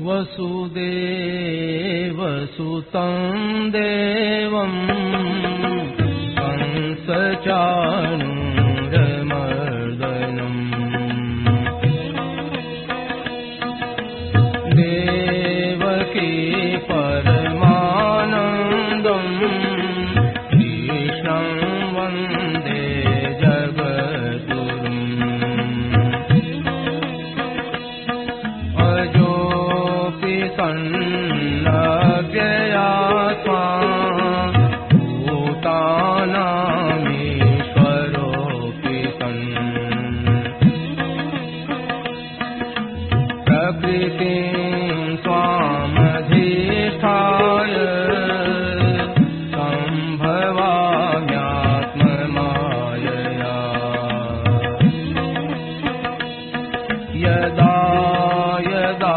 वसुदेवसुतं देवं कंसचाणूरमर्दनम् देवकी परमानन्दं कृष्णं वन्दे जगद्गुरुम् सन्नव्ययात्मा भूतानामीश्वरोऽपि सन् प्रकृतिं स्वामधिष्ठाय सम्भवाम्यात्ममायया यदा यदा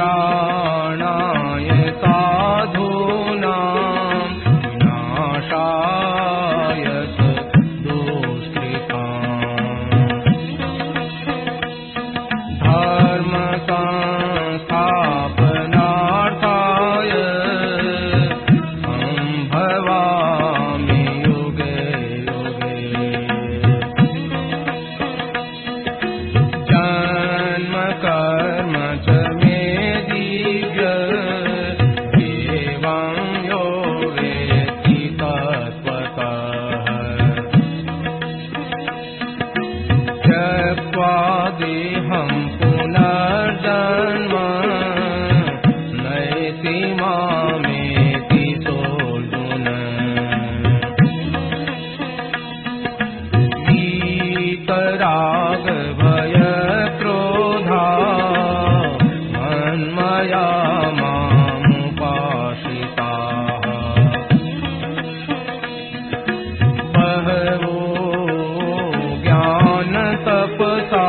परित्राणाय साधूनां विनाशाय दुष्कृताम् धर्म संस्थापनार्थाय सम्भवामि युगे युगे जन्म कर्म च देहं पुनर्जन्म नयति मामेति सोऽर्जुन वीतराग भय क्रोधा मन्मया मामुपाश्रिताः बहवो ज्ञान तपसा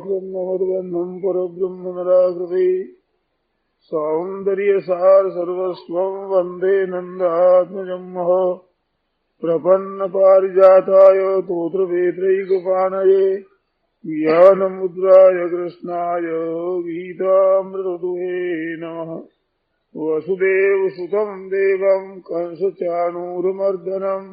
ब्रह्मोद्बन्धं परब्रह्म निराकृति सौन्दर्यसार सर्वस्वं वन्दे नन्दात्मजं महो प्रपन्नपारिजाताय तोत्रवेत्रैकपाणये ज्ञानमुद्राय कृष्णाय गीतामृतदुहे नमः। वसुदेवसुतं देवं कंसचाणूरमर्दनं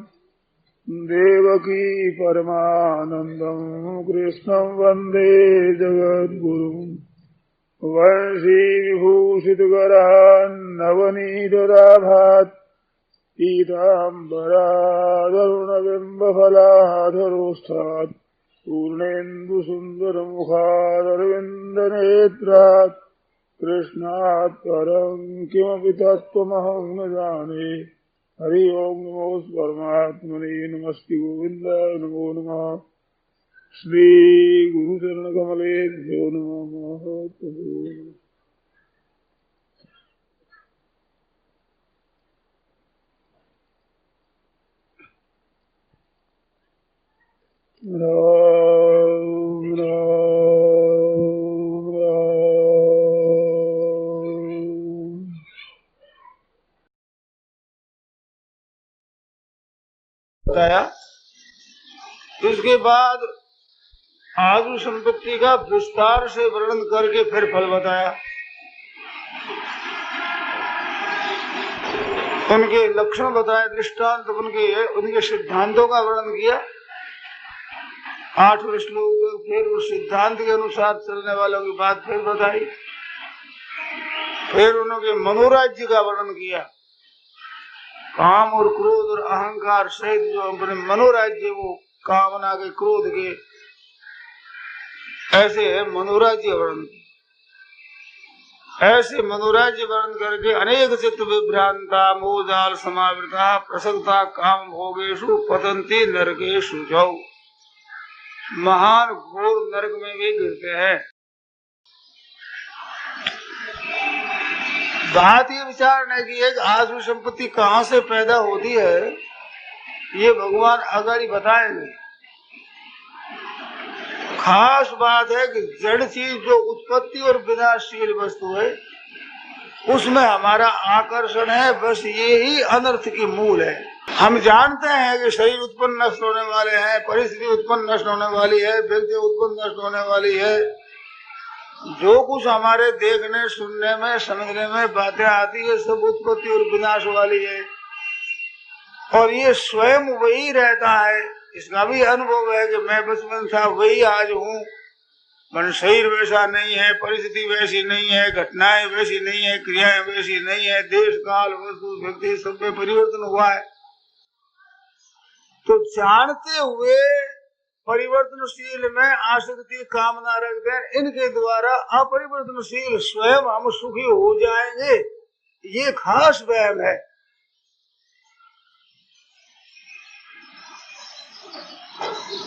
देवकी परमानन्दं कृष्णं वन्दे जगद्गुरुम् वंशी विभूषितकरान् नवनीतराभात् पीताम्बरादरुणबिम्बफलाधरोष्ठात् पूर्णेन्दुसुन्दरमुखादरविन्दनेत्रात् कृष्णात् परं किमपि तत्त्वमहं न जाने। हरि ओम नमो परमात्मने नमस्ते गोविन्दाय नमो नमः। श्री गुरुचरण कमलेभ्यो नमः। राम राम राम। बताया। इसके बाद आदि संपत्ति का विस्तार से वर्णन करके फिर फल बताया। उनके लक्षण बताए, दृष्टांत उनके सिद्धांतों का वर्णन किया। 8 श्लोक तक फिर उस सिद्धांत के अनुसार चलने वालों की बात फिर बताई। फिर उनके मनोराज्य का वर्णन किया। काम और क्रोध और अहंकार सहित जो अपने मनोराज्य, वो कामना के, क्रोध के, ऐसे है मनोराज्य वर्णन। ऐसे मनोराज्य वर्णन करके अनेक चित्त विभ्रांता मोहजाल समावृता प्रसक्ता काम भोगेशु पतंती नरकेशु जाओ, महान घोर नरक में भी गिरते हैं। बात ये विचारने की है कि आसुरी संपत्ति कहाँ से पैदा होती है, ये भगवान अगाड़ी बताएंगे। खास बात है कि जड़ चीज जो उत्पत्ति और विनाशशील वस्तु है, उसमें हमारा आकर्षण है, बस ये ही अनर्थ की मूल है। हम जानते हैं कि शरीर उत्पन्न नष्ट होने वाले हैं, परिस्थिति उत्पन्न नष्ट होने वाली है, व्यक्ति उत्पन्न नष्ट होने वाली है। जो कुछ हमारे देखने, सुनने में, समझने में बातें आती है, सब उत्पत्ति और विनाश वाली है, और ये स्वयं वही रहता है। इसका भी अनुभव है कि मैं बचपन था वही आज हूँ, मन शरीर वैसा नहीं है, परिस्थिति वैसी नहीं है, घटनाएं वैसी नहीं है, क्रियाएं वैसी नहीं है, देश काल वस्तु व्यक्ति सब में परिवर्तन हुआ है। तो जानते हुए परिवर्तनशील में आसक्ति कामना रखते हैं, इनके द्वारा अपरिवर्तनशील स्वयं हम सुखी हो जाएंगे, ये खास वहम है।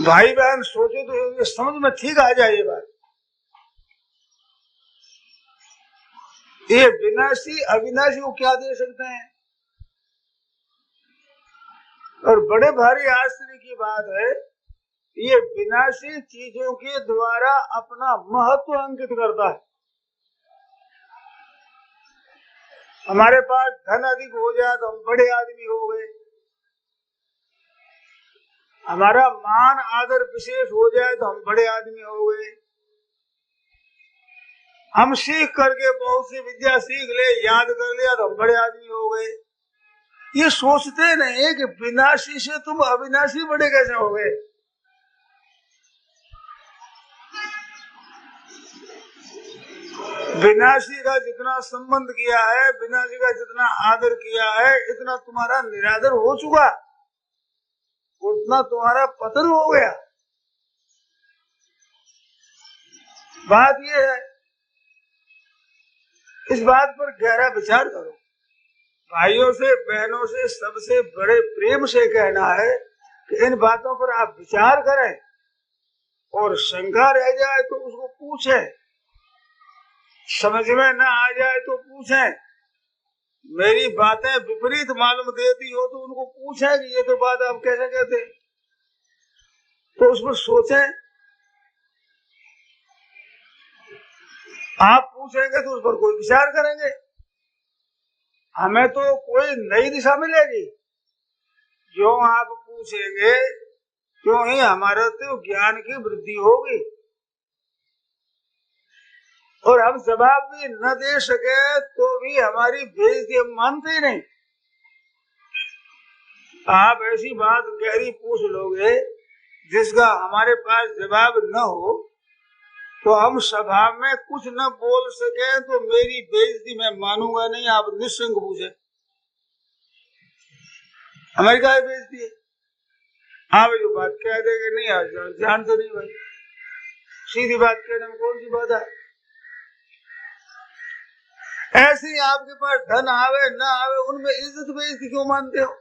भाई बहन सोचो तो ये समझ में ठीक आ जाए ये बात। ये विनाशी अविनाशी को क्या दे सकते हैं? और बड़े भारी आश्चर्य की बात है, ये विनाशी चीजों के द्वारा अपना महत्व अंकित करता है। हमारे पास धन अधिक हो जाए तो हम बड़े आदमी हो गए, हमारा मान आदर विशेष हो जाए तो हम बड़े आदमी हो गए, हम सीख करके बहुत सी विद्या सीख ले, याद कर लिया तो हम बड़े आदमी हो गए। ये सोचते नहीं कि विनाशी से तुम अविनाशी बड़े कैसे हो गए। विनाशी का जितना संबंध किया है, विनाशी का जितना आदर किया है, इतना तुम्हारा निरादर हो चुका, उतना तुम्हारा पतन हो गया। बात यह है, इस बात पर गहरा विचार करो। भाइयों से, बहनों से, सबसे बड़े प्रेम से कहना है कि इन बातों पर आप विचार करें, और शंका रह जाए तो उसको पूछें, समझ में न आ जाए तो पूछें, मेरी बातें विपरीत मालूम देती हो तो उनको पूछें कि ये तो बात आप कैसे कहते, तो उस पर सोचें। आप पूछेंगे तो उस पर कोई विचार करेंगे, हमें तो कोई नई दिशा मिलेगी। जो आप पूछेंगे क्यों ही हमारा तो ज्ञान की वृद्धि होगी, और हम जवाब भी न दे सके तो भी हमारी बेइज्जती हम मानते ही नहीं। आप ऐसी बात गहरी पूछ लोगे जिसका हमारे पास जवाब न हो, तो हम सभा में कुछ न बोल सके तो मेरी बेइज्जती मैं मानूंगा नहीं। आप निश्चिंत पूछे, हमारी क्या बेइज्जती है? हाँ भाई, जो बात कह देंगे नहीं आज जानते नहीं भाई, सीधी बात कहने में कौन सी बात है? ऐसे आपके पास धन आवे ना आवे, उनमें इज्जत बेइज्जती क्यों मानते हो?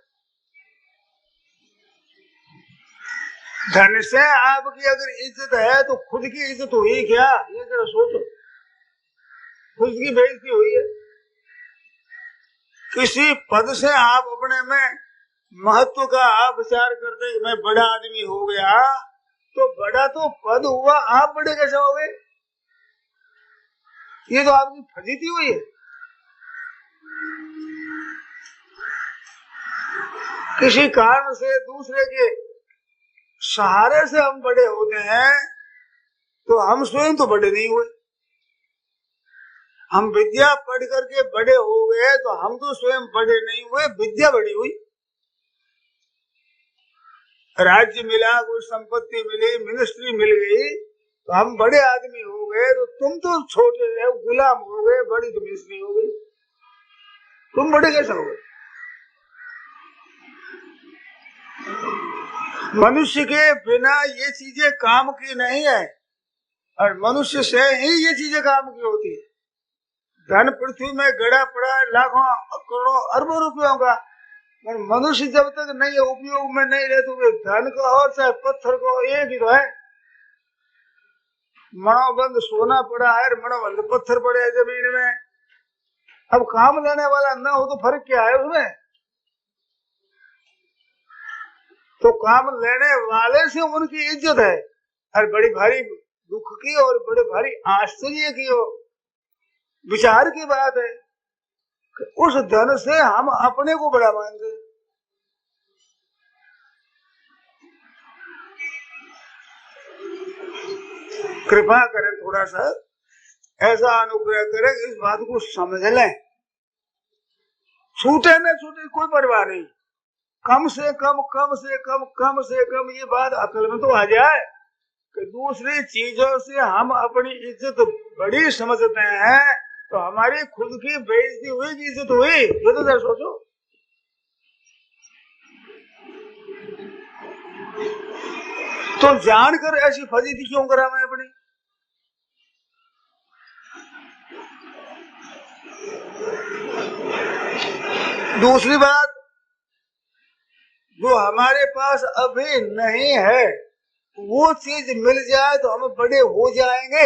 धन से आपकी अगर इज्जत है तो खुद की इज्जत हुई क्या? ये जरा सोचो, खुद की बेइज्जती हुई है। किसी पद से आप अपने में महत्व का आप विचार करते मैं बड़ा आदमी हो गया, तो बड़ा तो पद हुआ, आप बड़े कैसे हो गए? ये तो आपकी फजीती हुई है। किसी कारण से दूसरे के सहारे से हम बड़े होते हैं, तो हम स्वयं तो बड़े नहीं हुए। हम विद्या पढ़ करके बड़े हो गए तो हम तो स्वयं बड़े नहीं हुए, विद्या बड़ी हुई। राज्य मिला, कोई संपत्ति मिली, मिनिस्ट्री मिल गई, तो हम बड़े आदमी हो गए। तो तुम तो छोटे रहे, गुलाम हो गए, बड़ी तो मिनिस्ट्री हो गई, तुम बड़े कैसे हो गए? मनुष्य के बिना ये चीजें काम की नहीं है, और मनुष्य से ही ये चीजें काम की होती है। धन पृथ्वी में गड़ा पड़ा है लाखों करोड़ों अरबों रुपयों का, पर मनुष्य जब तक नहीं उपयोग में नहीं रहे तो वे धन को और चाहे पत्थर को एक ही तो है। मणोबंद सोना पड़ा है, मणोबंद पत्थर पड़े है जमीन में। अब काम लेने वाला न हो तो फर्क क्या है उसमें? तो काम लेने वाले से उनकी इज्जत है, और बड़ी भारी दुख की और बड़े भारी आश्चर्य की हो विचार की बात है कि उस धन से हम अपने को बड़ा मानते। कृपा करें, थोड़ा सा ऐसा अनुग्रह करें, इस बात को समझ लें। छूटे न छूटे कोई परवाह नहीं, कम से कम कम से कम कम से कम ये बात अकल में तो आ जाए कि दूसरी चीजों से हम अपनी इज्जत बड़ी समझते हैं, तो हमारी खुद की बेइज्जती हुई की इज्जत हुई, ये तो जरा सोचो। तो जानकर ऐसी फजीती क्यों करा मैं अपनी? दूसरी बात, जो हमारे पास अभी नहीं है वो चीज मिल जाए तो हम बड़े हो जाएंगे,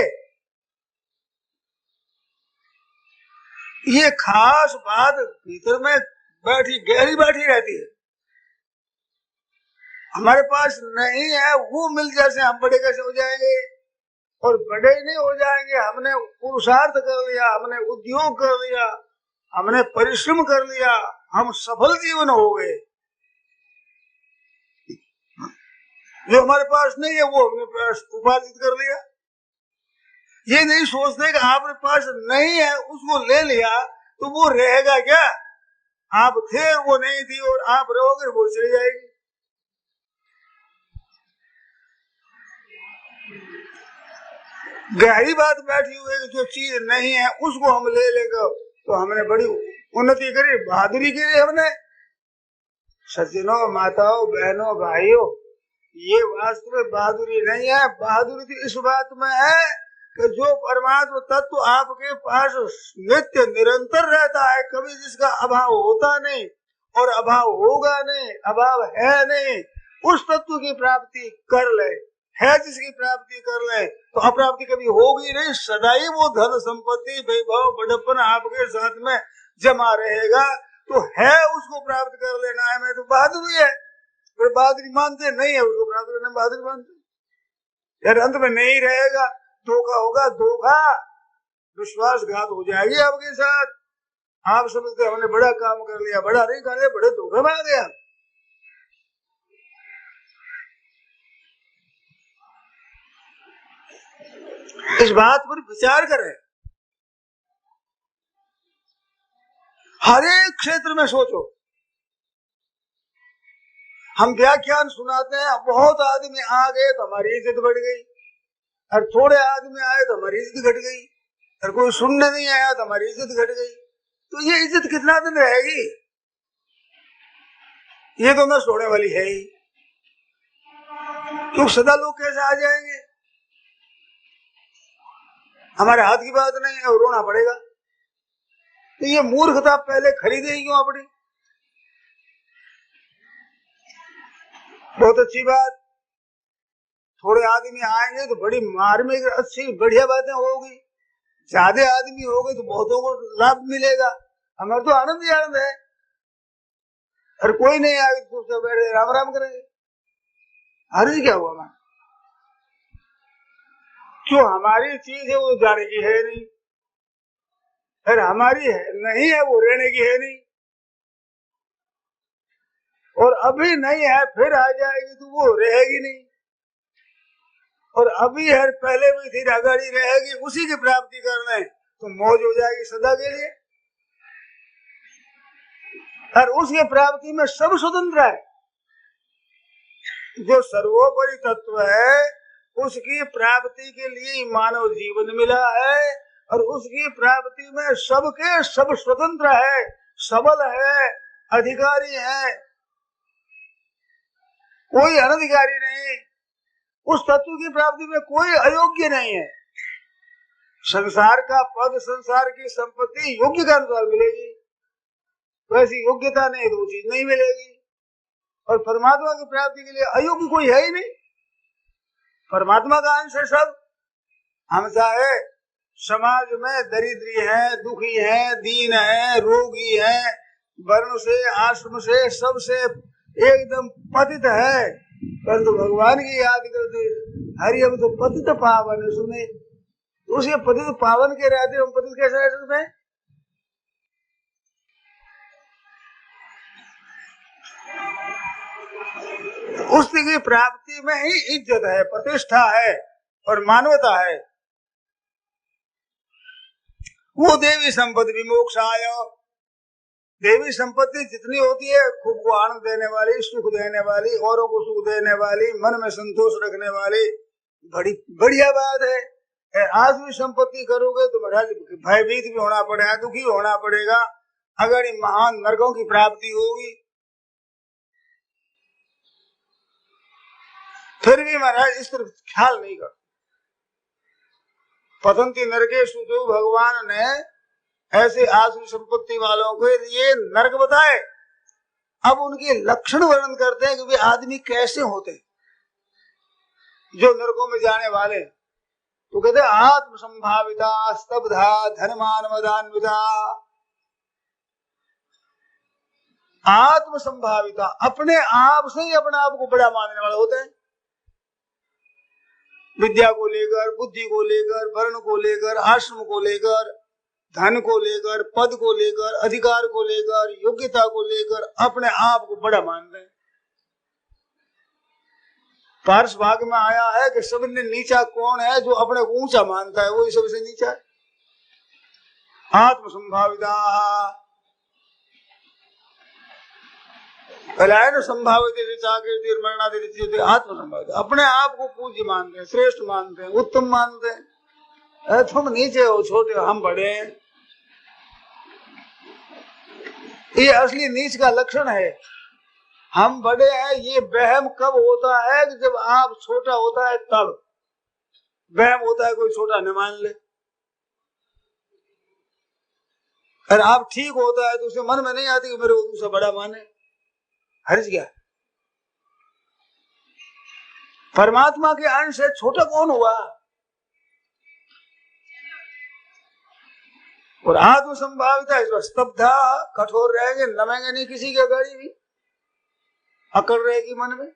ये खास बात भीतर में बैठी गहरी बैठी रहती है। हमारे पास नहीं है वो मिल जाए से हम बड़े कैसे हो जाएंगे? और बड़े नहीं हो जाएंगे, हमने पुरुषार्थ कर लिया, हमने उद्योग कर लिया, हमने परिश्रम कर लिया, हम सफल जीवन हो गए। जो हमारे पास नहीं है वो हमने उपार्जित कर लिया। ये नहीं सोचते कि आपके पास नहीं है उसको ले लिया तो वो रहेगा क्या? आप थे वो नहीं थी, और आप रहोगे वो चली जाएगी। गहरी बात बैठी हुई है, जो चीज नहीं है उसको हम ले लेंगे तो हमने बड़ी उन्नति करी, बहादुरी करी हमने। सज्जनों, माताओं, बहनों, भाइयों, ये वास्तव में बहादुरी नहीं है। बहादुरी तो इस बात में है कि जो परमात्मा तत्व आपके पास नित्य निरंतर रहता है, कभी जिसका अभाव होता नहीं और अभाव होगा नहीं, अभाव है नहीं, उस तत्व की प्राप्ति कर ले। है जिसकी प्राप्ति कर ले तो अप्राप्ति कभी होगी नहीं। सदाई वो धन संपत्ति वैभव बड़प्पन आपके साथ में जमा रहेगा, तो है उसको प्राप्त कर लेना है। मैं तो बहादुरी है, फिर बहादुरी मानते नहीं है, उसको प्राप्त करने में बहादुरी मानते यार। अंत में नहीं रहेगा, धोखा होगा, धोखा, विश्वासघात हो जाएगी आपके साथ। आप समझते हमने बड़ा काम कर लिया, बड़ा नहीं कर लिया, बड़े धोखे में आ गया। इस बात पर विचार करें, हर एक क्षेत्र में सोचो। हम व्याख्यान सुनाते हैं, बहुत आदमी आ गए तो हमारी इज्जत बढ़ गई, और थोड़े आदमी आए तो हमारी इज्जत घट गई, और कोई सुनने नहीं आया तो हमारी इज्जत घट गई। तो ये इज्जत कितना दिन रहेगी? ये तो न सोने वाली है ही, क्यों सदा लोग कैसे आ जाएंगे? हमारे हाथ की बात नहीं है और रोना पड़ेगा। तो ये मूर्खता पहले खरीदे ही क्यों अपनी? बहुत अच्छी बात, थोड़े आदमी आएंगे तो बड़ी मार्मिक अच्छी बढ़िया बातें होगी। ज्यादा आदमी हो गए तो बहुतों को लाभ मिलेगा, हमारे तो आनंद ही आनंद है। और कोई नहीं आए तो बैठे राम राम करेंगे, अरे क्या हुआ? मैं जो हमारी चीज है वो जाने की है नहीं, फिर हमारी है नहीं है वो रहने की है नहीं, और अभी नहीं है फिर आ जाएगी तो वो रहेगी नहीं, और अभी है पहले भी थी आगाड़ी रहेगी, उसी की प्राप्ति कर लें तो मौज हो जाएगी सदा के लिए। और उसके प्राप्ति में सब स्वतंत्र है। जो सर्वोपरि तत्व है उसकी प्राप्ति के लिए मानव जीवन मिला है, और उसकी प्राप्ति में सबके सब स्वतंत्र है, सबल है, अधिकारी है। कोई अनधिकारी नहीं, उस तत्व की प्राप्ति में कोई अयोग्य नहीं है। संसार का पद, संसार की संपत्ति योग्य के अनुसार मिलेगी, वैसी योग्यता नहीं तो वो चीज नहीं मिलेगी। और परमात्मा की प्राप्ति के लिए अयोग्य कोई है ही नहीं, परमात्मा का अंश है सब। हम चाहे समाज में दरिद्री है, दुखी है, दीन है, रोगी है, वर्ण से, आश्रम से, सबसे एकदम पतित है, परंतु भगवान की याद करते हरि हम तो पतित पावन सुने, तो उसे पतित पावन के रहते हम पतित कैसे रह सकते हैं? उसकी प्राप्ति में ही इज्जत है, प्रतिष्ठा है और मानवता है। वो देवी संपत्ति विमोक्षाय, देवी संपत्ति जितनी होती है खुद को आनंद देने वाली, सुख देने वाली, औरों को सुख देने वाली, मन में संतोष रखने वाली, बड़ी बढ़िया बात है। आज भी संपत्ति करोगे तो महाराज भयभीत भी होना पड़ेगा, दुखी होना पड़ेगा, अगर महान नरकों की प्राप्ति होगी। फिर भी महाराज इस तरफ ख्याल नहीं कर। पतंती नरकेषु, जो भगवान ने ऐसे आसुरी संपत्ति वालों के लिए नरक बताए, अब उनके लक्षण वर्णन करते हैं कि वे आदमी कैसे होते जो नरकों में जाने वाले। तो कहते आत्म संभाविता, स्तब्धा, धनमान मदान्विता। आत्म संभाविता, अपने आप से ही अपने आप को बड़ा मानने वाले होते हैं, विद्या को लेकर, बुद्धि को लेकर, वर्ण को लेकर, आश्रम को लेकर, धन को लेकर, पद को लेकर, अधिकार को लेकर, योग्यता को लेकर अपने आप को बड़ा मानते हैं। पार्श भाग में आया है कि सबसे नीचा कौन है? जो अपने को ऊंचा मानता है, वही सबसे नीचा है। आत्म संभाविता, संभावित आत्म संभावित, अपने आप को पूज्य मानते हैं, श्रेष्ठ मानते हैं, उत्तम मानते हैं। तुम नीचे हो, छोटे हो, हम बड़े हैं। ये असली नीच का लक्षण है। हम बड़े हैं, ये वहम कब होता है कि जब आप छोटा होता है, तब वहम होता है कोई छोटा न मान ले। और आप ठीक होता है तो उसे मन में नहीं आती कि मेरे को दूसरा बड़ा माने। हर्ज गया। परमात्मा के अंश से छोटा कौन हुआ? और आत्म संभाविता इस स्तब्धा, कठोर रहेंगे, नमेंगे नहीं किसी के गाड़ी भी, अकड़ रहेगी मन में।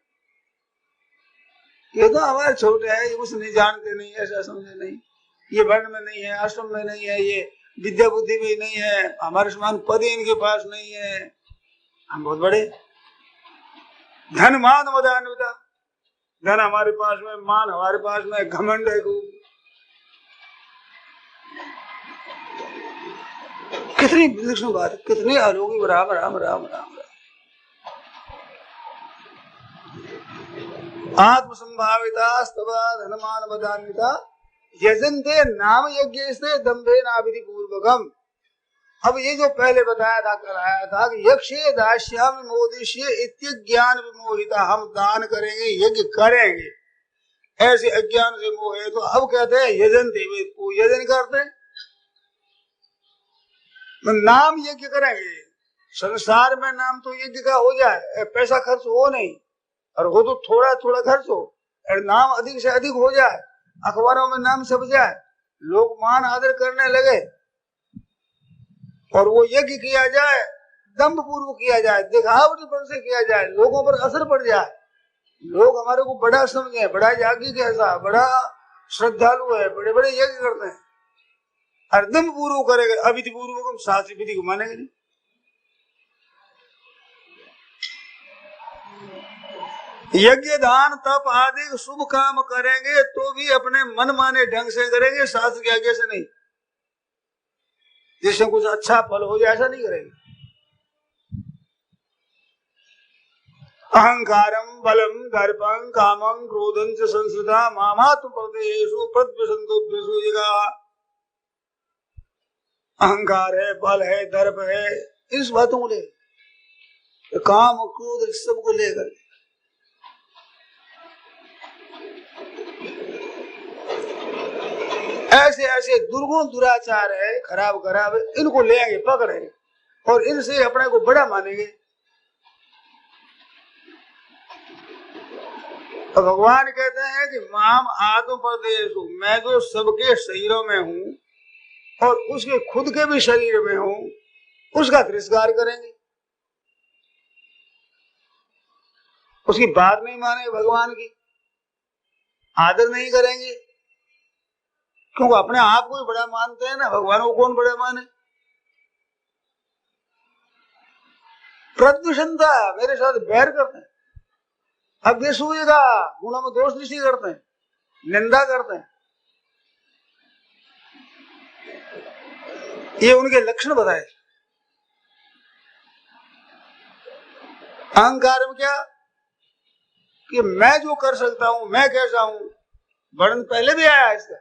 ये तो हमारे छोटे है, ये कुछ नहीं जानते, नहीं ऐसा समझे नहीं, ये वर्ण में नहीं है, आश्रम में नहीं है, ये विद्या बुद्धि में नहीं है, हमारे समान पद इनके पास नहीं है, हम बहुत बड़े। धन मान मदान्विता, धन हमारे पास में, मान हमारे पास में, घमंड है को। कितनी विलक्षण बात, कितनी अलौकिक। राम राम राम राम। आत्म संभाविता, स्तवा, धनमान मदान्विता, यजन्ते नाम यज्ञ से दम्भे नाविधि पूर्वकम। अब ये जो पहले बताया था, कराया था कि यक्षे दास्यामि मोदिष्ये इत्यज्ञान विमोहिता, हम दान करेंगे, यज्ञ करेंगे, ऐसे अज्ञान से मोहे। तो अब कहते हैं यजन्ते, वे यजन करते हैं, नाम यज्ञ करेंगे। संसार में नाम तो यज्ञ का हो जाए, पैसा खर्च हो नहीं, और हो तो थोड़ा थोड़ा खर्च हो, और नाम अधिक से अधिक हो जाए, अखबारों में नाम छप जाए, लोग मान आदर करने लगे, और वो यज्ञ किया जाए, दम्भ पूर्वक किया जाए, दिखावटीपन से किया जाए, लोगों पर असर पड़ जाए, लोग हमारे को बड़ा समझे, बड़ा यागी कैसा, बड़ा श्रद्धालु है, बड़े बड़े यज्ञ करते हैं, और दम्भ पूर्वक करेंगे, अविधि पूर्वक हम शास्त्र विधि को मानेंगे नहीं। यज्ञ दान तप आदि शुभ काम करेंगे तो भी अपने मन माने ढंग से करेंगे, शास्त्र के आगे से नहीं, जिससे कुछ अच्छा फल हो जाए, ऐसा नहीं करेंगे। अहंकारम बलम दर्पं कामं क्रोधं च संसृता मामात्म प्रदेशु प्रद्विषन्तोभ्यसु जिगा। अहंकार है, बल है, दर्प है, इस बातों को ले, काम क्रोध सबको लेकर ऐसे ऐसे दुर्गुण दुराचार है, खराब खराब है, इनको ले आएंगे पकड़े और इनसे अपने को बड़ा मानेंगे। तो भगवान कहते हैं कि माम आत्म प्रदेश हूं, मैं जो सबके शरीरों में हूं और उसके खुद के भी शरीर में हूं, उसका तिरस्कार करेंगे, उसकी बात नहीं मानेंगे, भगवान की आदर नहीं करेंगे, क्योंकि अपने आप को ही बड़ा मानते हैं ना, भगवान को कौन बड़ा माने। प्रद्वेषणता, मेरे साथ बैर करते हैं, अभ्यसूयता, गुणों में दोष दृष्टि करते हैं, निंदा करते हैं, ये उनके लक्षण बताए। अहंकार में क्या कि मैं जो कर सकता हूं, मैं कैसा हूं, वर्णन पहले भी आया इसका,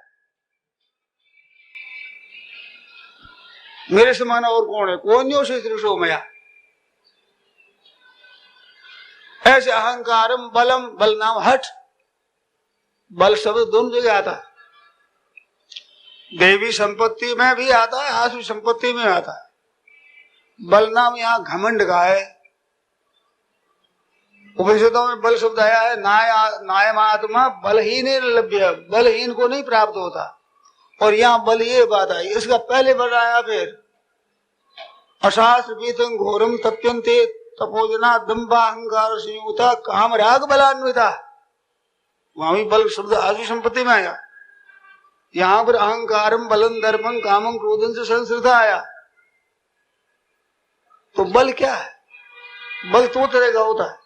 मेरे समान और कौन है, कौन से दृशो मया। ऐसे अहंकारम बलम, बल नाम हठ, बल शब्द दोनों जगह आता है, देवी संपत्ति में भी आता है, आसुरी संपत्ति में आता है। बल नाम यहाँ घमंड का है, उपनिषदों में बल शब्द आया है, नायम आत्मा बलहीन लभ्य, बलहीन को नहीं प्राप्त होता, और यहाँ बल ये बात आई, इसका पहले बल आया फिर अशास्त्र पीतम घोरम तप्यन्ते तपोजना दम्भा अहंकार संयुक्ता काम राग बलान्विता, वहां भी बल शब्द आसुरी संपत्ति में आया, यहाँ पर अहंकारम बलम दर्पम कामम क्रोधन से संस्कृता आया। तो बल क्या है, बल दो तरह का होता है,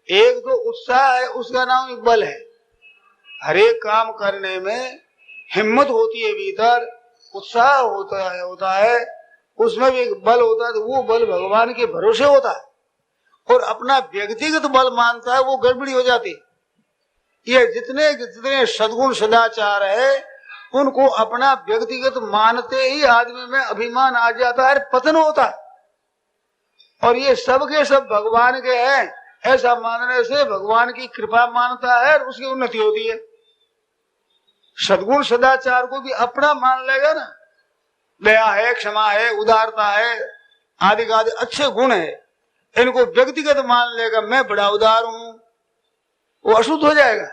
एक तो उत्साह है, उसका नाम एक बल है, हर एक काम करने में हिम्मत होती है, भीतर उत्साह होता है, उसमें भी एक बल होता है, तो वो बल भगवान के भरोसे होता है, और अपना व्यक्तिगत बल मानता है वो गड़बड़ी हो जाती। ये जितने जितने सद्गुण सदाचार है उनको अपना व्यक्तिगत मानते ही आदमी में अभिमान आ जाता है, पतन होता है, और ये सब के सब भगवान के हैं, ऐसा मानने से भगवान की कृपा मानता है और उसकी उन्नति होती है। सद्गुण सदाचार को भी अपना मान लेगा ना, दया है, क्षमा है, उदारता है, आदि आदि अच्छे गुण है, इनको व्यक्तिगत मान लेगा, मैं बड़ा उदार हूं, वो अशुद्ध हो जाएगा।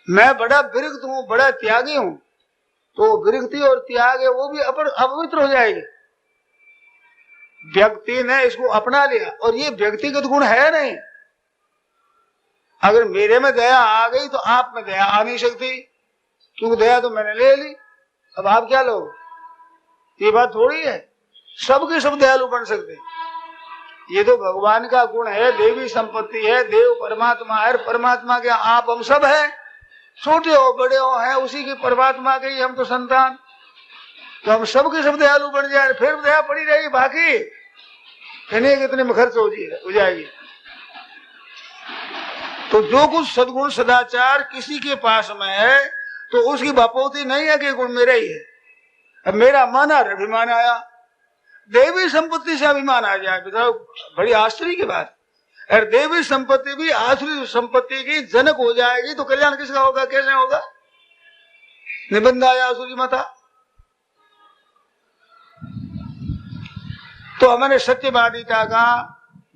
मैं बड़ा विरक्त हूं, बड़ा त्यागी हूं, तो विरक्ति और त्याग है वो भी अपवित्र हो जाएगी। व्यक्ति ने इसको अपना लिया और ये व्यक्तिगत गुण है नहीं। अगर मेरे में दया आ गई तो आप में दया आ नहीं सकती, क्योंकि दया तो मैंने ले ली, अब आप क्या लोगे, ये बात थोड़ी है, सबके सब दयालु बन सकते। ये तो भगवान का गुण है, देवी संपत्ति है, देव परमात्मा है, परमात्मा के आप हम सब है, छोटे हो बड़े हो हैं उसी की परमात्मा के ही हम तो संतान, तो हम सबके सब दयालु बन जाए, फिर दया पड़ी रहेगी, बाकी इन्हें कितने में खर्च हो जाएगी। तो जो कुछ सद्गुण सदाचार किसी के पास में है तो उसकी बापोती नहीं है कि गुण मेरा ही है। अब मेरा मन और अभिमान आया, देवी संपत्ति से अभिमान आ जाए, बताओ बड़ी आश्चर्य की बात। अगर देवी संपत्ति भी आसुरी संपत्ति की जनक हो जाएगी तो कल्याण किसका होगा, कैसे होगा। निबंध आया आसुरी मता। तो हमारे सत्यवादिता का,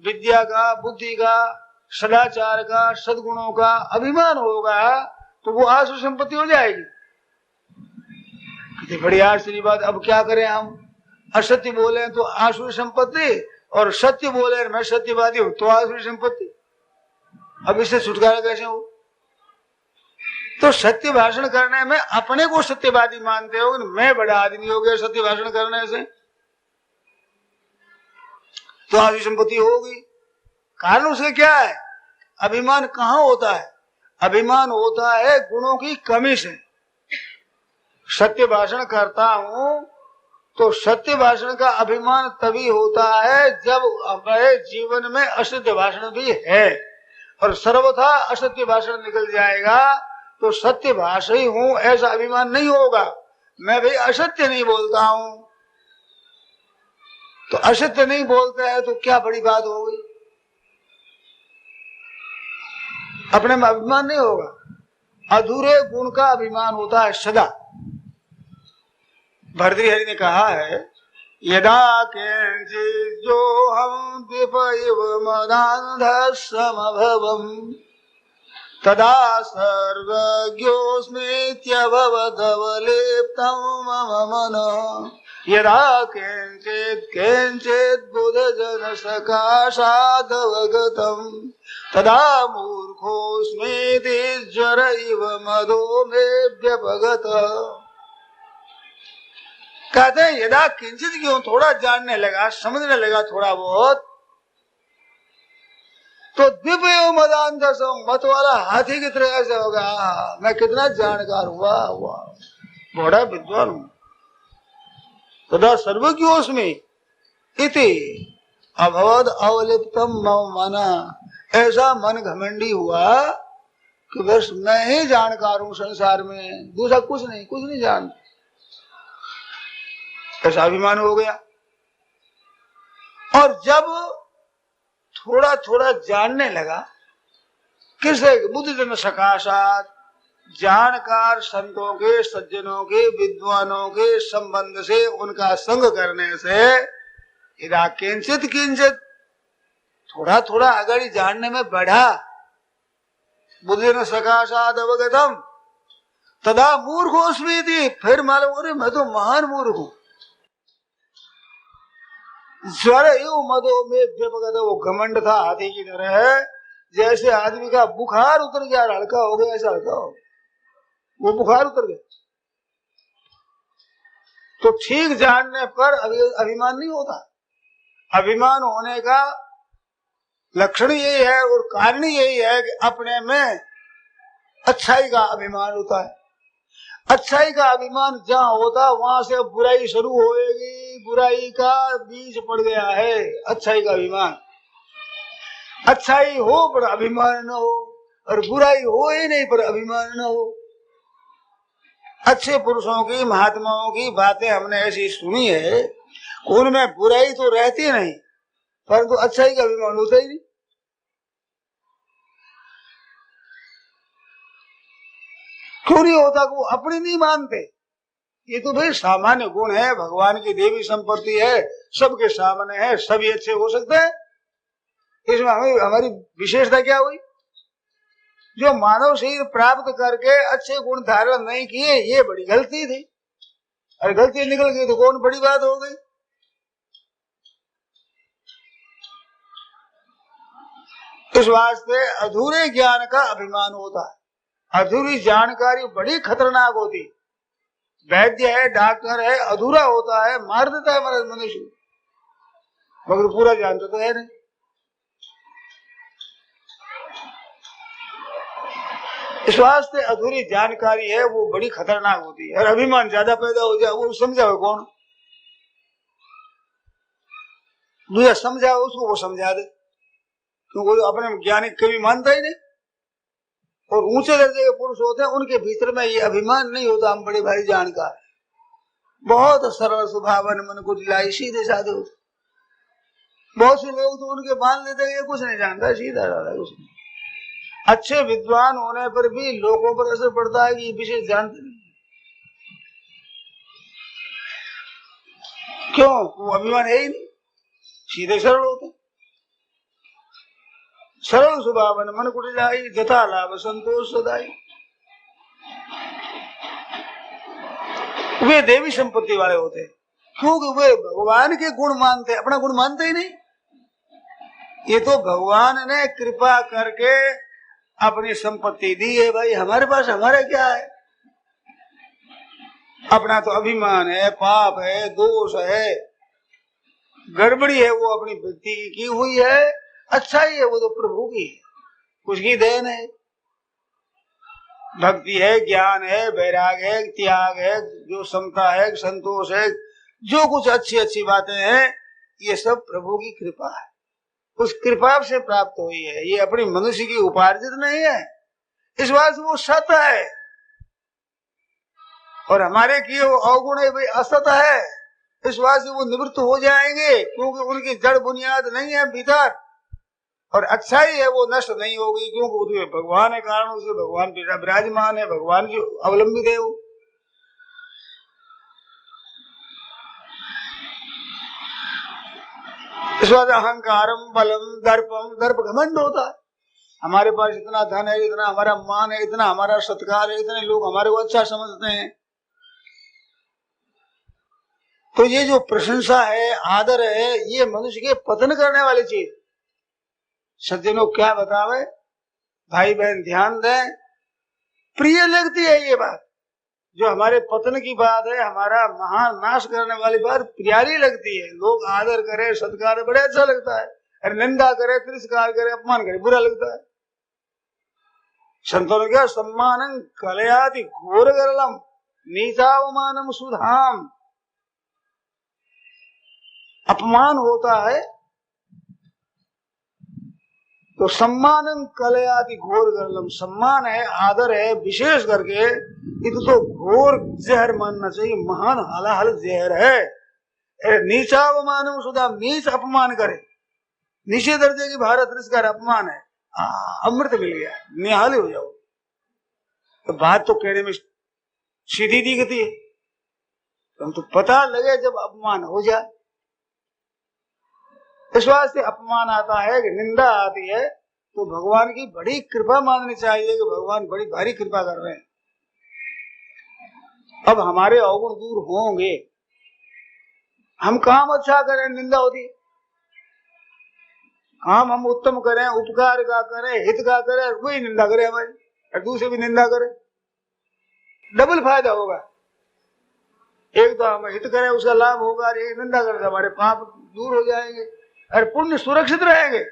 विद्या का, बुद्धि का, सदाचार का, सद्गुणों का अभिमान होगा तो वो आसुरी संपत्ति हो जाएगी। बड़ी आश्चर्य बात। अब क्या करें हम, असत्य बोले तो आसुरी संपत्ति और सत्य बोले मैं सत्यवादी हूं तो आसुरी संपत्ति। अब इससे छुटकारा कैसे हो। तो सत्य भाषण करने में अपने को सत्यवादी मानते हो, मैं बड़ा आदमी हो गया सत्य भाषण करने से, तो आसुरी संपत्ति होगी। कारण उसके क्या है, अभिमान कहां होता है, अभिमान होता है गुणों की कमी से। सत्य भाषण करता हूं तो सत्य भाषण का अभिमान तभी होता है जब हमारे जीवन में असत्य भाषण भी है, और सर्वथा असत्य भाषण निकल जाएगा तो सत्य भाषी हूं ऐसा अभिमान नहीं होगा। मैं भाई असत्य नहीं बोलता हूं, तो असत्य नहीं बोलता है तो क्या बड़ी बात हो गई, अपने में अभिमान नहीं होगा। अधूरे गुण का अभिमान होता है सदा। भर्तृहरि ने कहा है, यदा किंचित् जो हम विपयव मदान्धः समभवम् तदा सर्वज्ञोऽस्मीत्यभवदवलिप्तं मम मनः। यदा किंचित् किंचित् बुधजन सकाशादवगतं तदा मूर्खोऽस्मीति ज्वर इव मदो मे व्यपगतः। कहते हैं यदा किंचित क्यों, थोड़ा जानने लगा, समझने लगा थोड़ा बहुत, तो द्विपयो मदान्धः मत वाला हाथी की तरह ऐसे होगा, मैं कितना जानकार हुआ बड़ा विद्वान हूं। तदा सर्वज्ञोऽस्मि इति अभवद अवलिप्तम मम मन, ऐसा मन घमंडी हुआ कि बस मैं ही जानकार हूं संसार में, दूसरा कुछ नहीं जानता, ऐसा अभिमान हो गया। और जब थोड़ा थोड़ा जानने लगा, किससे? बुद्धिजन सकाशात, जानकार संतों के, सज्जनों के, विद्वानों के संबंध से, उनका संग करने से, इदा किंचित किंचित, थोड़ा थोड़ा अगर जानने में बढ़ा, बुद्धिजन सकाशात अवगतम तदा मूर्खोऽस्मि इति, फिर मालूम अरे मैं तो महान मूर्ख हूं। ज्वर यू मदो में व्यपगत, वो घमंड था हाथी की तरह, जैसे आदमी का बुखार उतर गया, हल्का हो गया, ऐसा हल्का हो, वो बुखार उतर गया। तो ठीक जानने पर अभिमान नहीं होता। अभिमान होने का लक्षण यही है और कारण यही है कि अपने में अच्छाई का अभिमान होता है। अच्छाई का अभिमान जहाँ होता वहां से बुराई शुरू होएगी, बुराई का बीज पड़ गया है अच्छाई का अभिमान। अच्छाई हो पर अभिमान न हो, और बुराई हो ही नहीं पर अभिमान न हो। अच्छे पुरुषों की, महात्माओं की बातें हमने ऐसी सुनी है, उनमें बुराई तो रहती नहीं परंतु अच्छाई का अभिमान होता ही नहीं। क्यों नहीं होता? वो अपनी नहीं मानते। ये तो भाई सामान्य गुण है, भगवान की देवी संपत्ति है, सबके सामने है, सभी अच्छे हो सकते हैं। इसमें हमारी विशेषता क्या हुई? जो मानव शरीर प्राप्त करके अच्छे गुण धारण नहीं किए, ये बड़ी गलती थी। और गलती निकल गई तो कौन बड़ी बात हो गई। इस वास्ते अधूरे ज्ञान का अभिमान होता है। अधूरी जानकारी बड़ी खतरनाक होती। वैद्य है, डॉक्टर है, अधूरा होता है, मार देता है हमारा मनुष्य, मगर पूरा जानता तो है नहीं। इस वास्ते अधूरी जानकारी है वो बड़ी खतरनाक होती है। और अभिमान ज्यादा पैदा हो जाए, वो समझाओ कौन? दूसरा समझाओ उसको, वो समझा दे, क्योंकि वो अपने ज्ञानी कभी मानता ही नहीं। और ऊंचे दर्जे के पुरुष होते हैं, उनके भीतर में ये अभिमान नहीं होता, हम बड़े भाई जानकार, बहुत सरल स्वभावन, मन को दिलाई, सीधे साधे होते। बहुत से लोग तो उनके मान लेते हैं ये कुछ नहीं जानता, सीधा साधा कुछ नहीं। अच्छे विद्वान होने पर भी लोगों पर असर पड़ता है कि ये विशेष जानते नहीं। क्यों? वो अभिमान है ही नहीं, सीधे सरल होते। सरल स्वभावन मन कुटिलाई, जथा लाभ संतोष सदाई। वे देवी संपत्ति वाले होते, क्योंकि वे भगवान के गुण मानते, अपना गुण मानते ही नहीं। ये तो भगवान ने कृपा करके अपनी संपत्ति दी है भाई, हमारे पास हमारा क्या है? अपना तो अभिमान है, पाप है, दोष है, गड़बड़ी है, वो अपनी भक्ति की हुई है। अच्छा ही है, वो तो प्रभु की है, उसकी देन है। भक्ति है, ज्ञान है, वैराग है, त्याग है, जो समता है, संतोष है, जो कुछ अच्छी अच्छी बातें हैं, ये सब प्रभु की कृपा है, उस कृपा से प्राप्त हुई है। ये अपनी मनुष्य की उपार्जित नहीं है। इस बात से वो सत है, और हमारे किए वो अवगुण है भाई, असत है। इस बात से वो निवृत्त हो जाएंगे, क्योंकि उनकी जड़ बुनियाद नहीं है भीतर। और अच्छाई है वो नष्ट नहीं होगी, क्योंकि उसमें भगवान है कारण, उसमें भगवान विराजमान है, भगवान जो अवलंबित है वो। इस बात अहंकारम बलम दर्पम, दर्प घमंड होता है, हमारे पास इतना धन है, इतना हमारा मान है, इतना हमारा सत्कार है, इतने लोग हमारे को अच्छा समझते हैं। तो ये जो प्रशंसा है, आदर है, ये मनुष्य के पतन करने वाली चीज। सज्जनों क्या बतावे, भाई बहन ध्यान दें, प्रिय लगती है ये बात, जो हमारे पतन की बात है, हमारा महान नाश करने वाली बात प्यारी लगती है। लोग आदर करे, सत्कार बड़े अच्छा लगता है, और निंदा करे, तिरस्कार करे, अपमान करे, बुरा लगता है। संतों ने क्या, सम्मानं कलयाति घोर गरलम नीचावमानम सुधाम। अपमान होता है तो सम्मानं कलयाति घोर गरलम, सम्मान है, आदर है, विशेष करके ये तो घोर जहर मानना चाहिए, महान हलाहल जहर है। नीचावमानम सुधाम, नीच अपमान करे, नीचे दर्जे की भारत तिरस्कार अपमान है, अमृत मिल गया, निहाल हो जाओ। तो बात तो कहने में सीधी दिखती है, परंतु पता लगे जब अपमान हो जाए। इस वास्ते अपमान आता है कि निंदा आती है तो भगवान की बड़ी कृपा माननी चाहिए कि भगवान बड़ी भारी कृपा कर रहे हैं। अब हमारे अवगुण दूर होंगे, हम काम अच्छा करें, निंदा होती है, काम हम उत्तम करें, उपकार का करें, हित का करें, कोई निंदा करे हमारी, और दूसरे भी निंदा करे, डबल फायदा होगा। एक तो हम हित करें उसका लाभ होगा, और एक निंदा करें हमारे पाप दूर हो जाएंगे और पुण्य सुरक्षित रहेंगे।